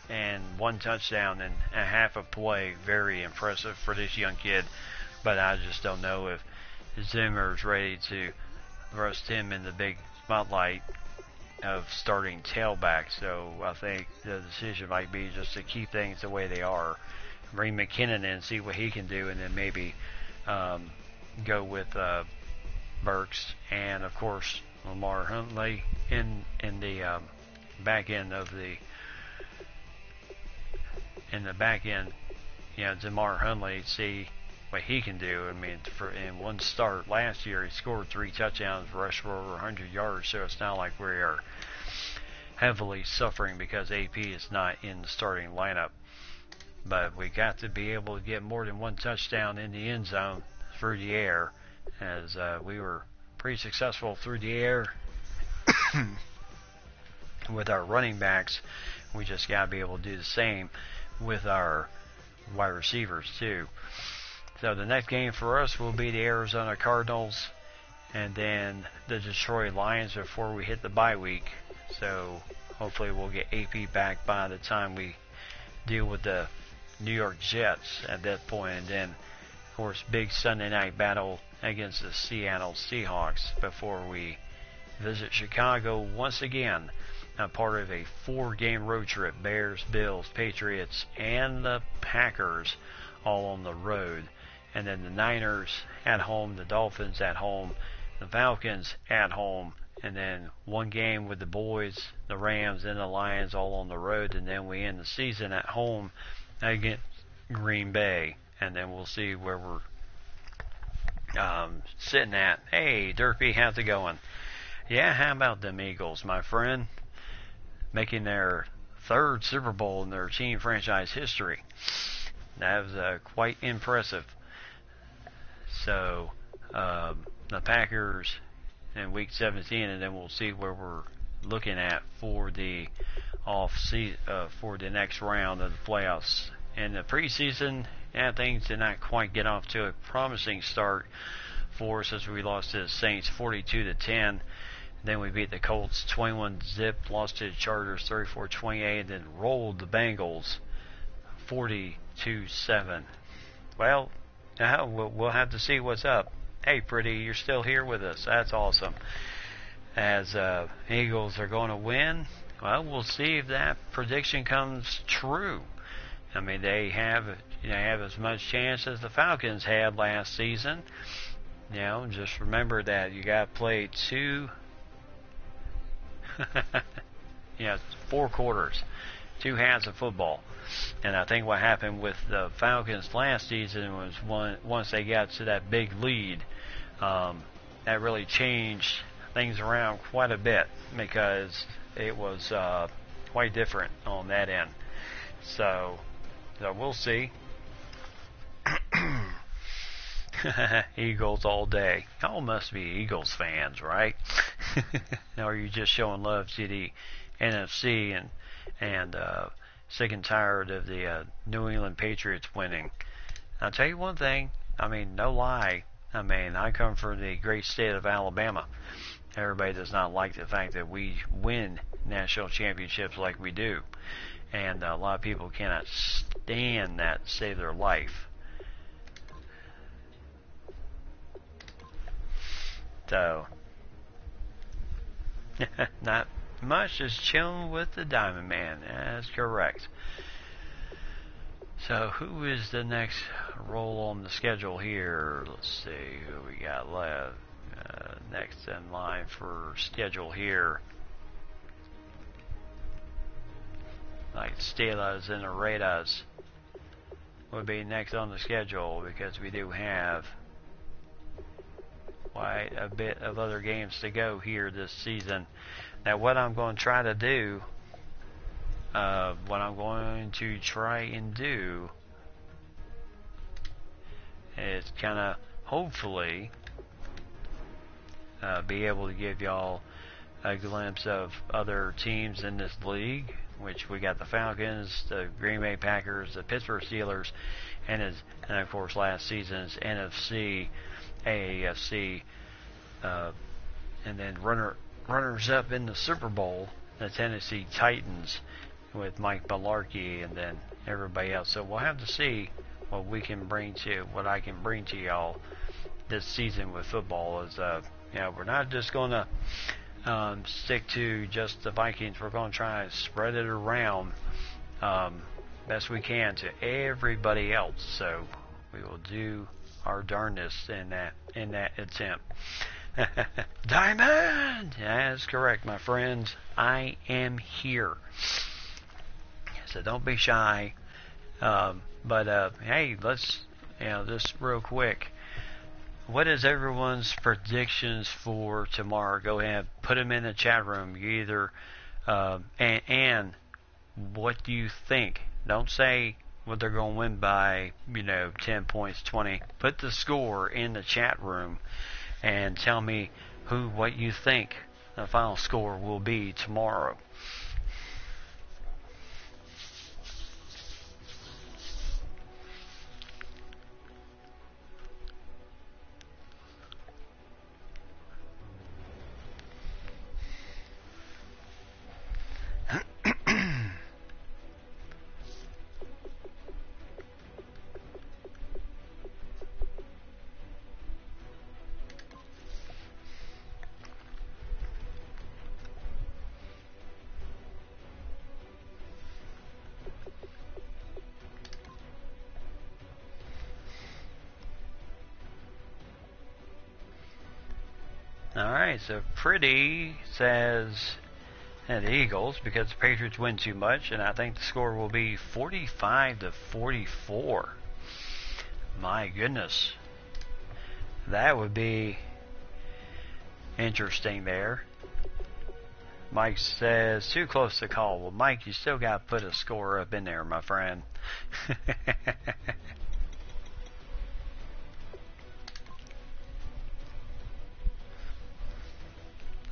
A: and 1 touchdown and a half a play. Very impressive for this young kid, but I just don't know if Zimmer's ready to thrust him in the big spotlight of starting tailback. So I think the decision might be just to keep things the way they are, bring McKinnon in, see what he can do, and then maybe go with Burks and of course Lamar Huntley in the back end Lamar Huntley, see what he can do. I mean, in one start last year he scored 3 touchdowns, rushed for over 100 yards, so it's not like we are heavily suffering because AP is not in the starting lineup. But we got to be able to get more than 1 touchdown in the end zone through the air, as we were pretty successful through the air with our running backs. We just got to be able to do the same with our wide receivers too. So the next game for us will be the Arizona Cardinals and then the Detroit Lions before we hit the bye week. So hopefully we'll get AP back by the time we deal with the New York Jets at that point, and then of course big Sunday night battle against the Seattle Seahawks before we visit Chicago once again, a part of a 4-game road trip. Bears, Bills, Patriots, and the Packers all on the road. And then the Niners at home, the Dolphins at home, the Falcons at home, and then 1 game with the boys, the Rams, and the Lions all on the road. And then we end the season at home against Green Bay. And then we'll see where we're sitting at. Hey, Derpy, how's it going? Yeah, how about them Eagles, my friend? Making their third Super Bowl in their team franchise history. That was quite impressive. So, the Packers in Week 17, and then we'll see where we're looking at for the for the next round of the playoffs. In the preseason, things did not quite get off to a promising start for us as we lost to the Saints 42-10. Then we beat the Colts 21-zip, lost to the Chargers 34-28, and then rolled the Bengals 40-7. Well, we'll have to see what's up. Hey, Pretty, you're still here with us. That's awesome. As Eagles are going to win, well, we'll see if that prediction comes true. I mean, they have as much chance as the Falcons had last season. Just remember that you got to play 4 quarters, 2 halves of football. And I think what happened with the Falcons last season was once they got to that big lead, that really changed things around quite a bit because it was quite different on that end. So we'll see. Eagles all day. Y'all must be Eagles fans, right? Or are you just showing love to the NFC and sick and tired of the New England Patriots winning? I'll tell you one thing. I mean, no lie. I mean, I come from the great state of Alabama. Everybody does not like the fact that we win national championships like we do. And a lot of people cannot stand that to save their life. So, not much, just chilling with the Diamond Man. That's correct. So, who is the next roll on the schedule here? Let's see who we got left. Next in line for schedule here. Like Steelers and the Raiders would be next on the schedule because we do have quite a bit of other games to go here this season. Now, what I'm going to try and do is kind of hopefully be able to give y'all a glimpse of other teams in this league, which we got the Falcons, the Green Bay Packers, the Pittsburgh Steelers, and of course last season's NFC, AFC, and then runners up in the Super Bowl, the Tennessee Titans with Mike Mularkey, and then everybody else. So we'll have to see what I can bring to y'all this season with football. We're not just going to stick to just the Vikings. We're going to try to spread it around best we can to everybody else. So we will do our darndest in that attempt. Diamond! That's correct, my friends. I am here. So don't be shy. Hey, let's, just real quick. What is everyone's predictions for tomorrow? Go ahead, put them in the chat room. You either, and what do you think? Don't say what they're going to win by, 10 points, 20. Put the score in the chat room and tell me what you think the final score will be tomorrow. Alright, so Pretty says the Eagles because the Patriots win too much, and I think the score will be 45-44. My goodness. That would be interesting there. Mike says, too close to call. Well, Mike, you still got to put a score up in there, my friend.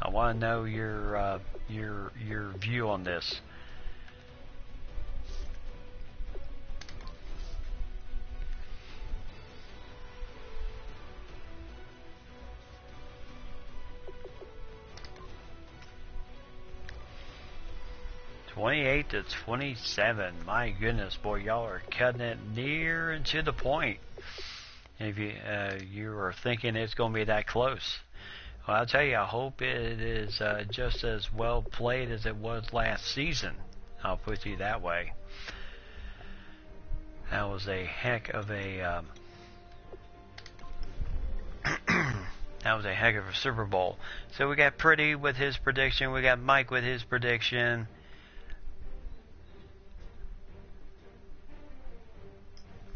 A: I want to know your view on this. (28-27). My goodness, boy, y'all are cutting it near and to the point. If you are thinking it's going to be that close. Well, I'll tell you, I hope it is just as well played as it was last season. I'll put you that way. That was a heck of a that was a heck of a Super Bowl. So we got Pretty with his prediction. We got Mike with his prediction.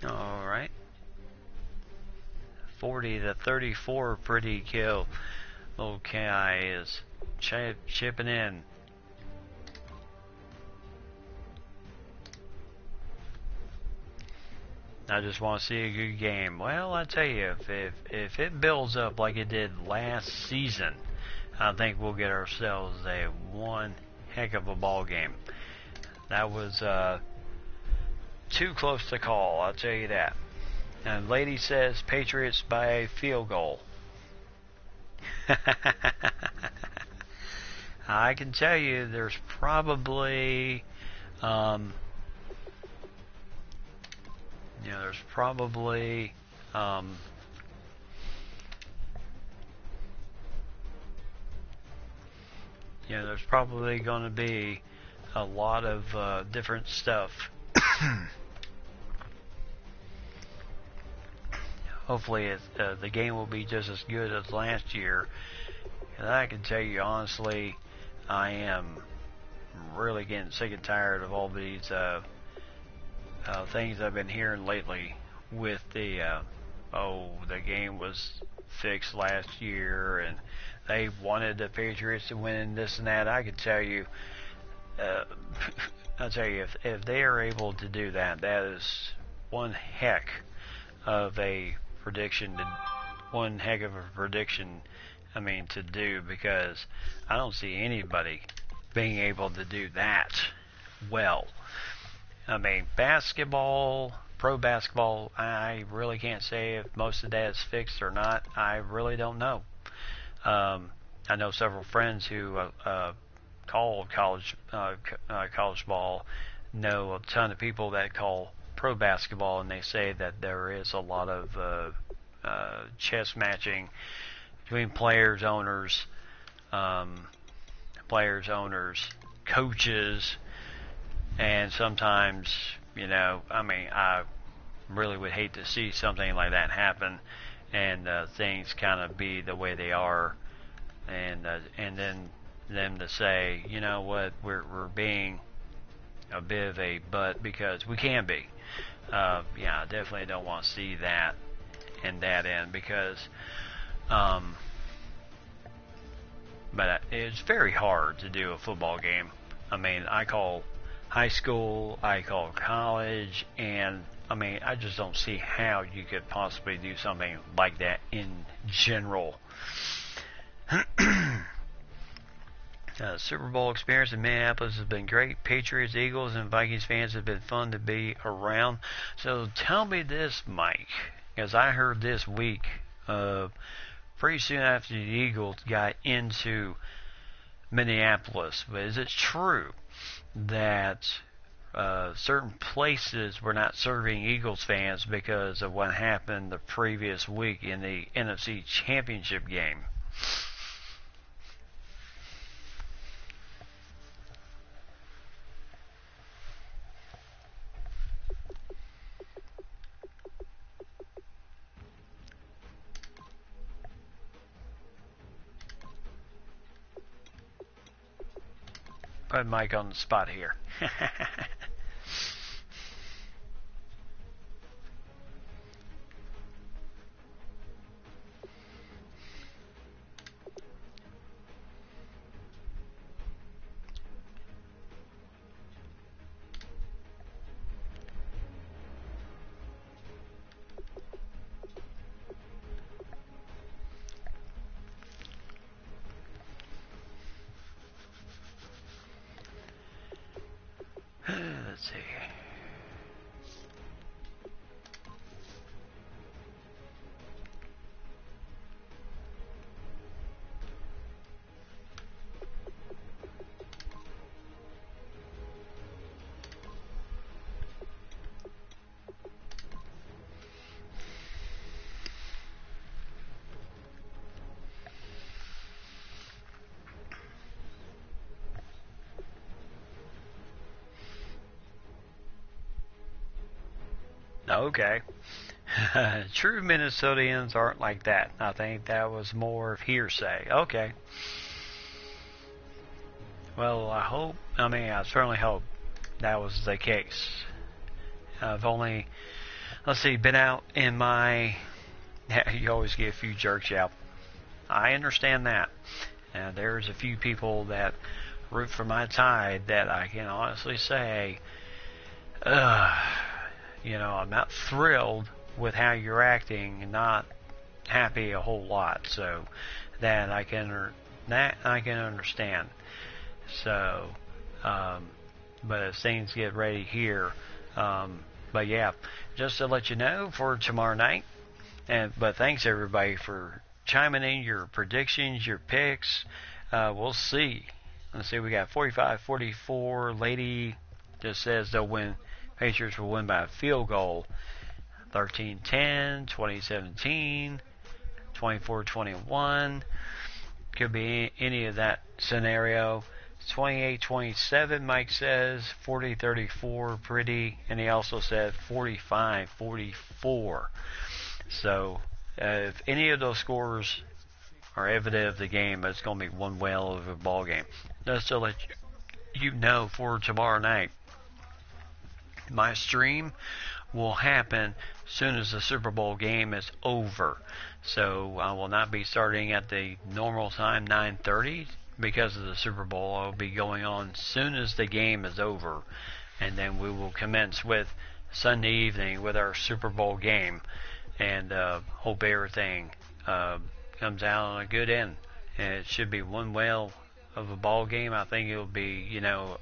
A: All right. 40-34, Pretty kill. Okay, is chipping in. I just want to see a good game. Well, I tell you, if it builds up like it did last season, I think we'll get ourselves a one heck of a ball game. That was too close to call, I'll tell you that. And lady says Patriots by a field goal. I can tell you there's probably there's probably there's probably going to be a lot of different stuff. Hopefully the game will be just as good as last year. And I can tell you honestly, I am really getting sick and tired of all these things I've been hearing lately with the game was fixed last year and they wanted the Patriots to win and this and that. I can tell you, I'll tell you, if they are able to do that, that is one heck of a prediction, to do, because I don't see anybody being able to do that well. I mean, basketball, pro basketball, I really can't say if most of that is fixed or not. I really don't know. I know several friends who call college ball, know a ton of people that call pro basketball, and they say that there is a lot of chess matching between players, owners, coaches, and sometimes, I really would hate to see something like that happen, and things kind of be the way they are, and then them to say, you know what, we're being a bit of a butt, because we can be. I definitely don't want to see that in that end, because but it's very hard to do a football game. I mean, I call high school, I call college, and I just don't see how you could possibly do something like that in general. Super Bowl experience in Minneapolis has been great. Patriots, Eagles, and Vikings fans have been fun to be around. So tell me this, Mike, because I heard this week, pretty soon after the Eagles got into Minneapolis, but is it true that certain places were not serving Eagles fans because of what happened the previous week in the NFC Championship game? Put Mike on the spot here. see. Okay. True Minnesotians aren't like that. I think that was more of hearsay. Okay. Well, I certainly hope that was the case. I've only, let's see, been out in my, you always get a few jerks out. I understand that. There's a few people that root for my tide that I can honestly say, I'm not thrilled with how you're acting and not happy a whole lot. So that I can understand. So, but as things get ready here, but yeah, just to let you know for tomorrow night. But thanks everybody for chiming in your predictions, your picks. We'll see. Let's see, we got 45-44. Lady just says they'll win. Patriots will win by a field goal. 13-10, 2017, 24-21. Could be any of that scenario. 28-27, Mike says. 40-34, pretty. And he also said 45-44. So, if any of those scores are evident of the game, it's going to be one whale of a ball game. Just to let you know for tomorrow night, my stream will happen as soon as the Super Bowl game is over. So I will not be starting at the normal time, 9:30, because of the Super Bowl. I'll be going on as soon as the game is over. And then we will commence with Sunday evening with our Super Bowl game. And hope everything comes out on a good end. And it should be one whale of a ball game. I think it'll be,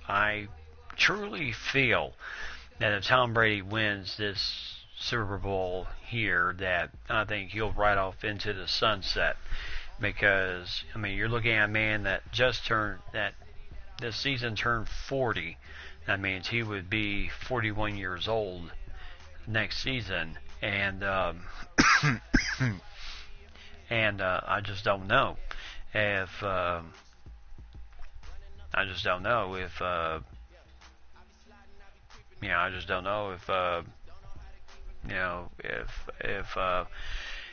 A: I truly feel that if Tom Brady wins this Super Bowl here, that I think he'll ride off into the sunset. Because, you're looking at a man that this season turned 40. That means he would be 41 years old next season. And, I just don't know if,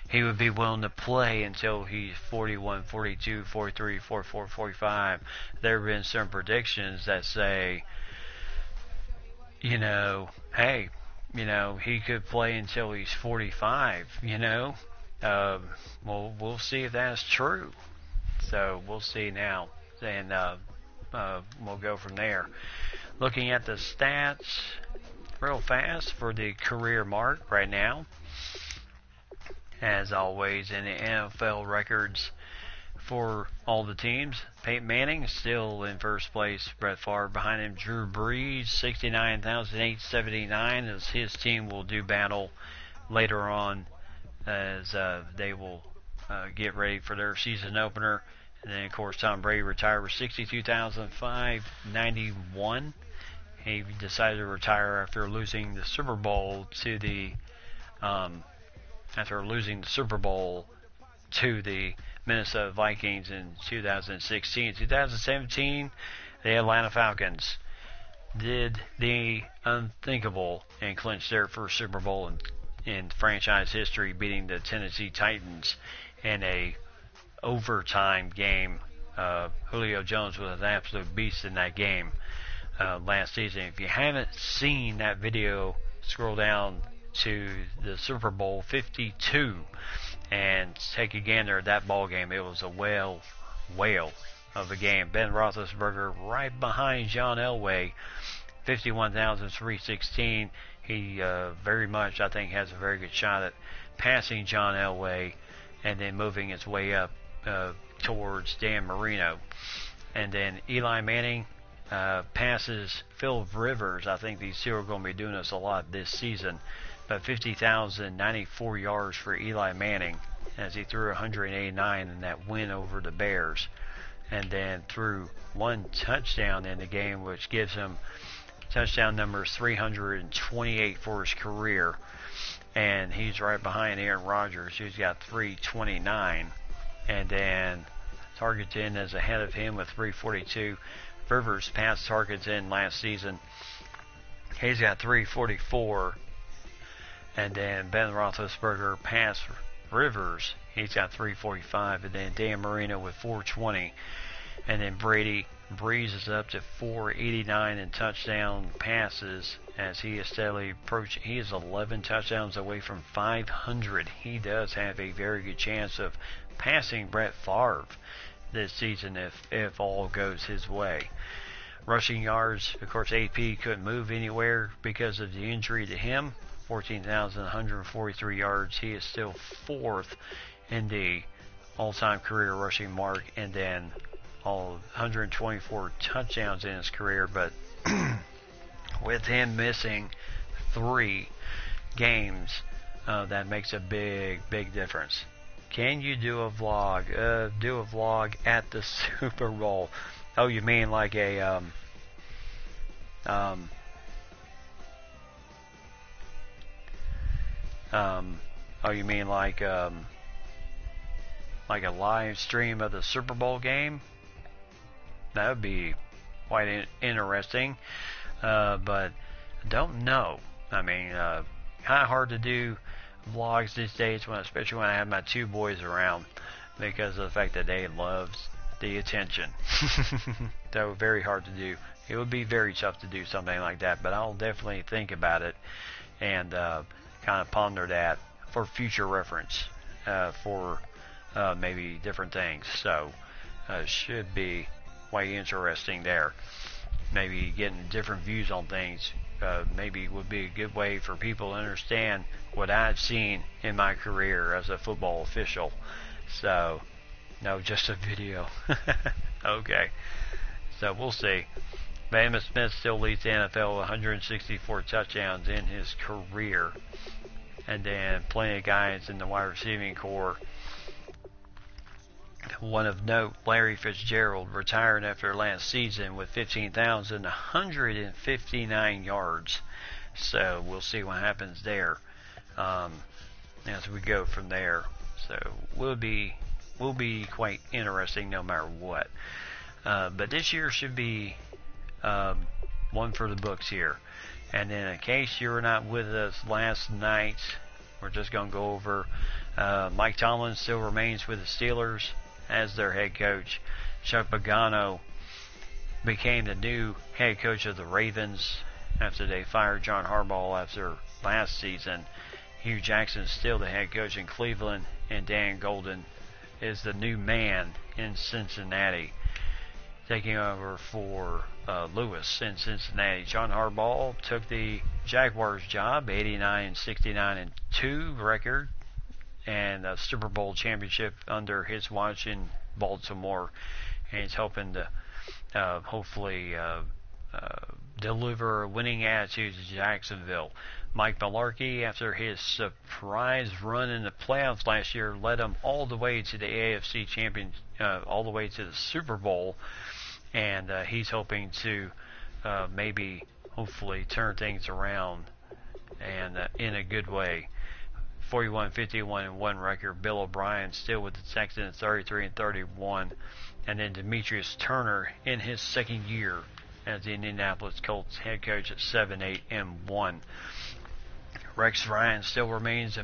A: he would be willing to play until he's 41, 42, 43, 44, 45. There have been some predictions that say, hey, he could play until he's 45, Well, we'll see if that's true. So we'll see now. And we'll go from there. Looking at the stats real fast for the career mark right now. As always, in the NFL records for all the teams, Peyton Manning still in first place. Brett Favre behind him. Drew Brees, 69,879, as his team will do battle later on as they will get ready for their season opener. And then, of course, Tom Brady retired with 62,591. He decided to retire after losing the Super Bowl to the Minnesota Vikings in 2016. 2017, the Atlanta Falcons did the unthinkable and clinched their first Super Bowl in franchise history, beating the Tennessee Titans in a overtime game. Julio Jones was an absolute beast in that game last season. If you haven't seen that video, scroll down to the Super Bowl 52 and take a gander at that ball game. It was a whale of a game. Ben Roethlisberger right behind John Elway, 51,316. He very much, I think, has a very good shot at passing John Elway and then moving his way up towards Dan Marino. And then Eli Manning, passes Philip Rivers. I think these two are going to be doing this a lot this season. But 50,094 yards for Eli Manning as he threw 189 in that win over the Bears. And then threw one touchdown in the game, which gives him touchdown number 328 for his career. And he's right behind Aaron Rodgers, who's got 329. And then targets in is ahead of him with 342. Rivers passed targets in last season. He's got 344. And then Ben Roethlisberger passed Rivers. He's got 345. And then Dan Marino with 420. And then Brady breezes up to 489 in touchdown passes as he is steadily approaching. He is 11 touchdowns away from 500. He does have a very good chance of passing Brett Favre this season if all goes his way. Rushing yards, of course, AP couldn't move anywhere because of the injury to him. 14,143 yards. He is still fourth in the all-time career rushing mark, and then 124 touchdowns in his career. But with him missing 3 games, that makes a big difference. Can you do a vlog? Do a vlog at the Super Bowl? Oh, you mean like a oh, you mean like a live stream of the Super Bowl game? That would be quite interesting, but don't know. I mean, kind of hard to do vlogs these days, especially when I have my 2 boys around, because of the fact that they love the attention. So very hard to do. It would be very tough to do something like that, but I'll definitely think about it and kind of ponder that for future reference for maybe different things. So should be quite interesting there. Maybe getting different views on things maybe would be a good way for people to understand what I've seen in my career as a football official. So, no, just a video. Okay. So we'll see. But Emmitt Smith still leads the NFL with 164 touchdowns in his career. And then plenty of guys in the wide receiving core. One of note, Larry Fitzgerald retired after last season with 15,159 yards. So we'll see what happens there as we go from there. So will be quite interesting no matter what. But this year should be one for the books here. And then in case you were not with us last night, we're just going to go over Mike Tomlin still remains with the Steelers as their head coach. Chuck Pagano became the new head coach of the Ravens after they fired John Harbaugh after last season. Hugh Jackson is still the head coach in Cleveland, and Dan Golden is the new man in Cincinnati, taking over for Lewis in Cincinnati. John Harbaugh took the Jaguars job, 89-69-2 record, and a Super Bowl championship under his watch in Baltimore, and he's hoping to hopefully deliver a winning attitude to Jacksonville. Mike Mularkey, after his surprise run in the playoffs last year, led them all the way to the AFC champion, all the way to the Super Bowl, and he's hoping to maybe, hopefully, turn things around and in a good way. 41-51-1 record. Bill O'Brien still with the Texans, 33-31, and then Demetrius Turner in his second year as the Indianapolis Colts head coach at 7-8-1. Rex Ryan still remains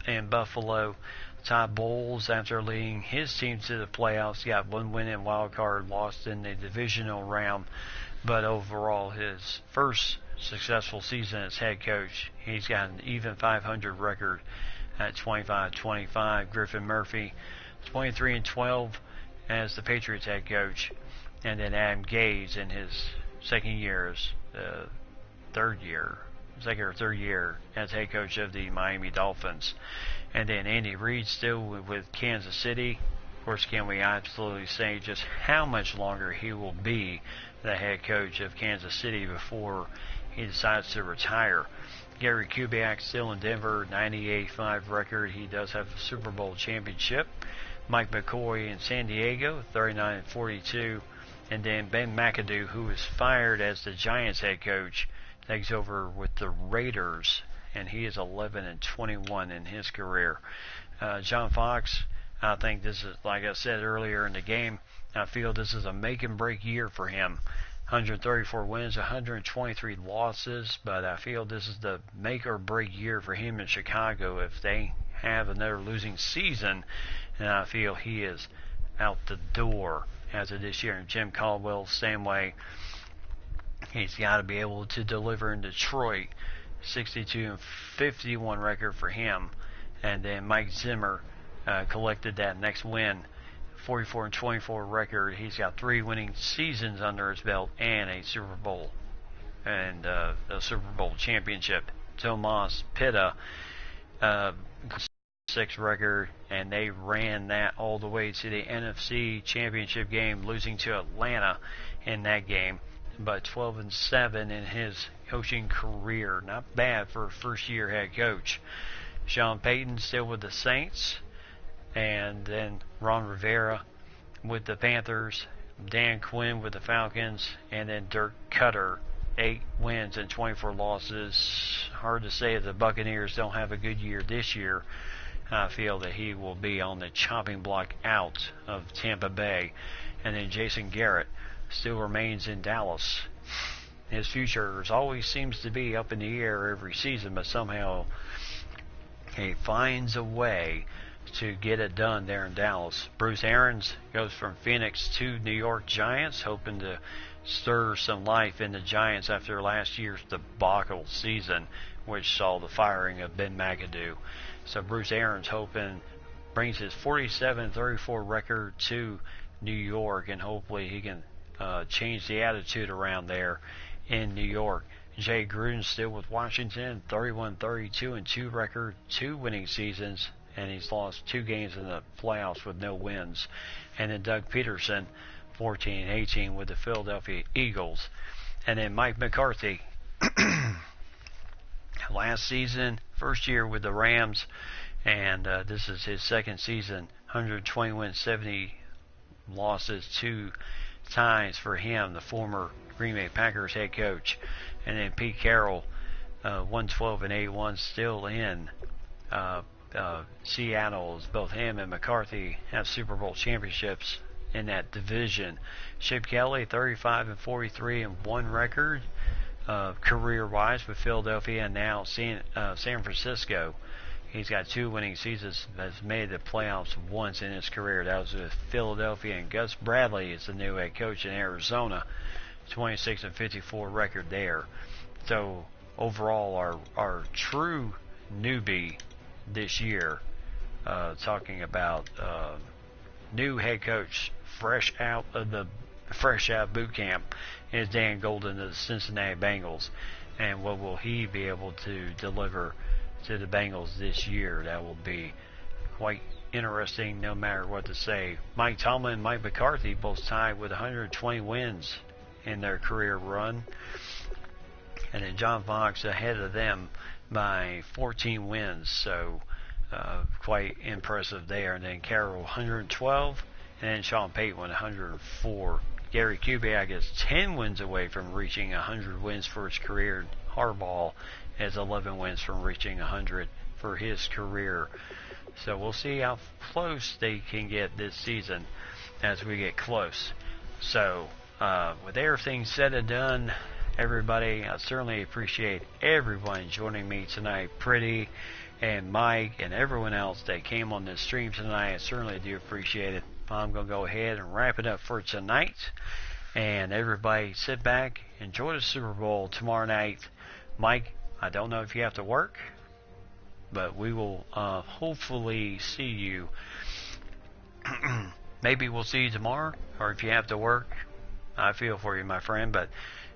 A: in Buffalo. Todd Bowles, after leading his team to the playoffs, got 1 win in wild card, lost in the divisional round, but overall his first successful season as head coach, he's got an even 500 record at 25-25. Griffin Murphy, 23-12 as the Patriots head coach, and then Adam Gase in his second or third year as head coach of the Miami Dolphins. And then Andy Reid still with Kansas City, Of course, can we absolutely say just how much longer he will be the head coach of Kansas City before he decides to retire? Gary Kubiak still in Denver, 98-5 record. He does have a Super Bowl championship. Mike McCoy in San Diego, 39-42. And then Ben McAdoo, who was fired as the Giants head coach, takes over with the Raiders, and he is 11-21 in his career. John Fox, I think this is, like I said earlier in the game, I feel this is a make and break year for him. 134 wins, 123 losses, but I feel this is the make or break year for him in Chicago. If they have another losing season, and I feel he is out the door as of this year. And Jim Caldwell, same way. He's got to be able to deliver in Detroit. 62-51 record for him. And then Mike Zimmer collected that next win. 44-24 record. He's got 3 winning seasons under his belt and a Super Bowl and a Super Bowl championship. Tomas Pitta, 6 record, and they ran that all the way to the NFC Championship game, losing to Atlanta in that game. But 12-7 in his coaching career, not bad for a first-year head coach. Sean Payton still with the Saints, and then Ron Rivera with the Panthers, Dan Quinn with the Falcons, and then Dirk Cutter, 8 wins and 24 losses. Hard to say if the Buccaneers don't have a good year this year. I feel that he will be on the chopping block out of Tampa Bay. And then Jason Garrett still remains in Dallas. His future always seems to be up in the air every season, but somehow he finds a way to get it done there in Dallas. Bruce Arians goes from Phoenix to New York Giants, hoping to stir some life in the Giants after last year's debacle season, which saw the firing of Ben McAdoo. So Bruce Arians hoping brings his 47-34 record to New York, and hopefully he can change the attitude around there in New York. Jay Gruden still with Washington, 31-32-2 record, 2 winning seasons, and he's lost 2 games in the playoffs with no wins. And then Doug Peterson, 14-18 with the Philadelphia Eagles. And then Mike McCarthy, last season, first year with the Rams, and this is his second season, 120 wins, 70 losses, 2 ties for him, the former Green Bay Packers head coach. And then Pete Carroll, 112-81, still in Seattle, as both him and McCarthy have Super Bowl championships in that division. Chip Kelly, 35-43-1 record, career-wise with Philadelphia, and now San Francisco. He's got 2 winning seasons, has made the playoffs once in his career. That was with Philadelphia, and Gus Bradley is the new head coach in Arizona. 26-54 record there. So overall, our true newbie this year, talking about new head coach fresh out boot camp, is Dan Golden of the Cincinnati Bengals. And what will he be able to deliver to the Bengals this year? That will be quite interesting no matter what to say. Mike Tomlin and Mike McCarthy both tied with 120 wins in their career run. And then John Fox ahead of them by 14 wins. So quite impressive there. And then Carroll 112, and then Sean Payton 104. Gary Kubiak is 10 wins away from reaching 100 wins for his career. Harbaugh has 11 wins from reaching 100 for his career. So we'll see how close they can get this season as we get close. So with everything said and done, everybody, I certainly appreciate everyone joining me tonight. Pretty and Mike and everyone else that came on this stream tonight, I certainly do appreciate it. I'm going to go ahead and wrap it up for tonight. And everybody sit back, enjoy the Super Bowl tomorrow night. Mike, I don't know if you have to work, but we will hopefully see you. Maybe we'll see you tomorrow, or if you have to work, I feel for you, my friend. But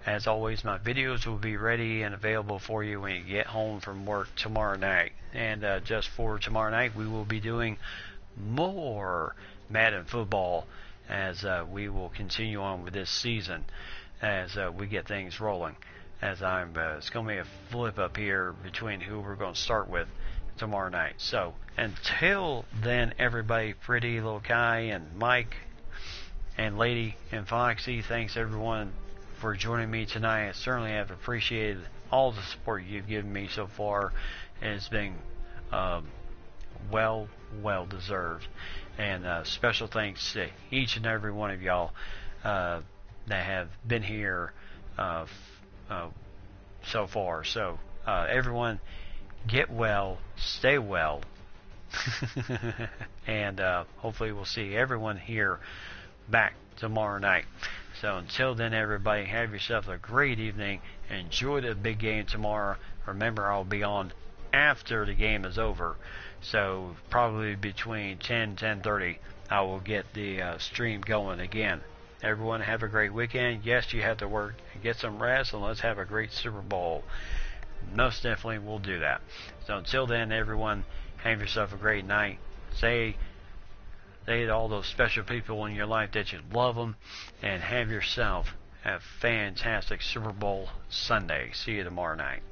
A: as always, my videos will be ready and available for you when you get home from work tomorrow night. And just for tomorrow night, we will be doing more Madden football as we will continue on with this season as we get things rolling. As it's going to be a flip up here between who we're going to start with tomorrow night. So until then, everybody, Pretty Little Kai and Mike and Lady and Foxy, thanks everyone for joining me tonight. I certainly have appreciated all the support you've given me so far. It's been well deserved. And special thanks to each and every one of y'all that have been here so far. So everyone, get well, stay well, and hopefully we'll see everyone here back tomorrow night. So until then, everybody, have yourself a great evening. Enjoy the big game tomorrow. Remember, I'll be on after the game is over. So probably between 10 and 10:30, I will get the stream going again. Everyone have a great weekend. Yes, you have to work and get some rest, and let's have a great Super Bowl. Most definitely we'll do that. So until then, everyone, have yourself a great night. Say to all those special people in your life that you love them, and have yourself a fantastic Super Bowl Sunday. See you tomorrow night.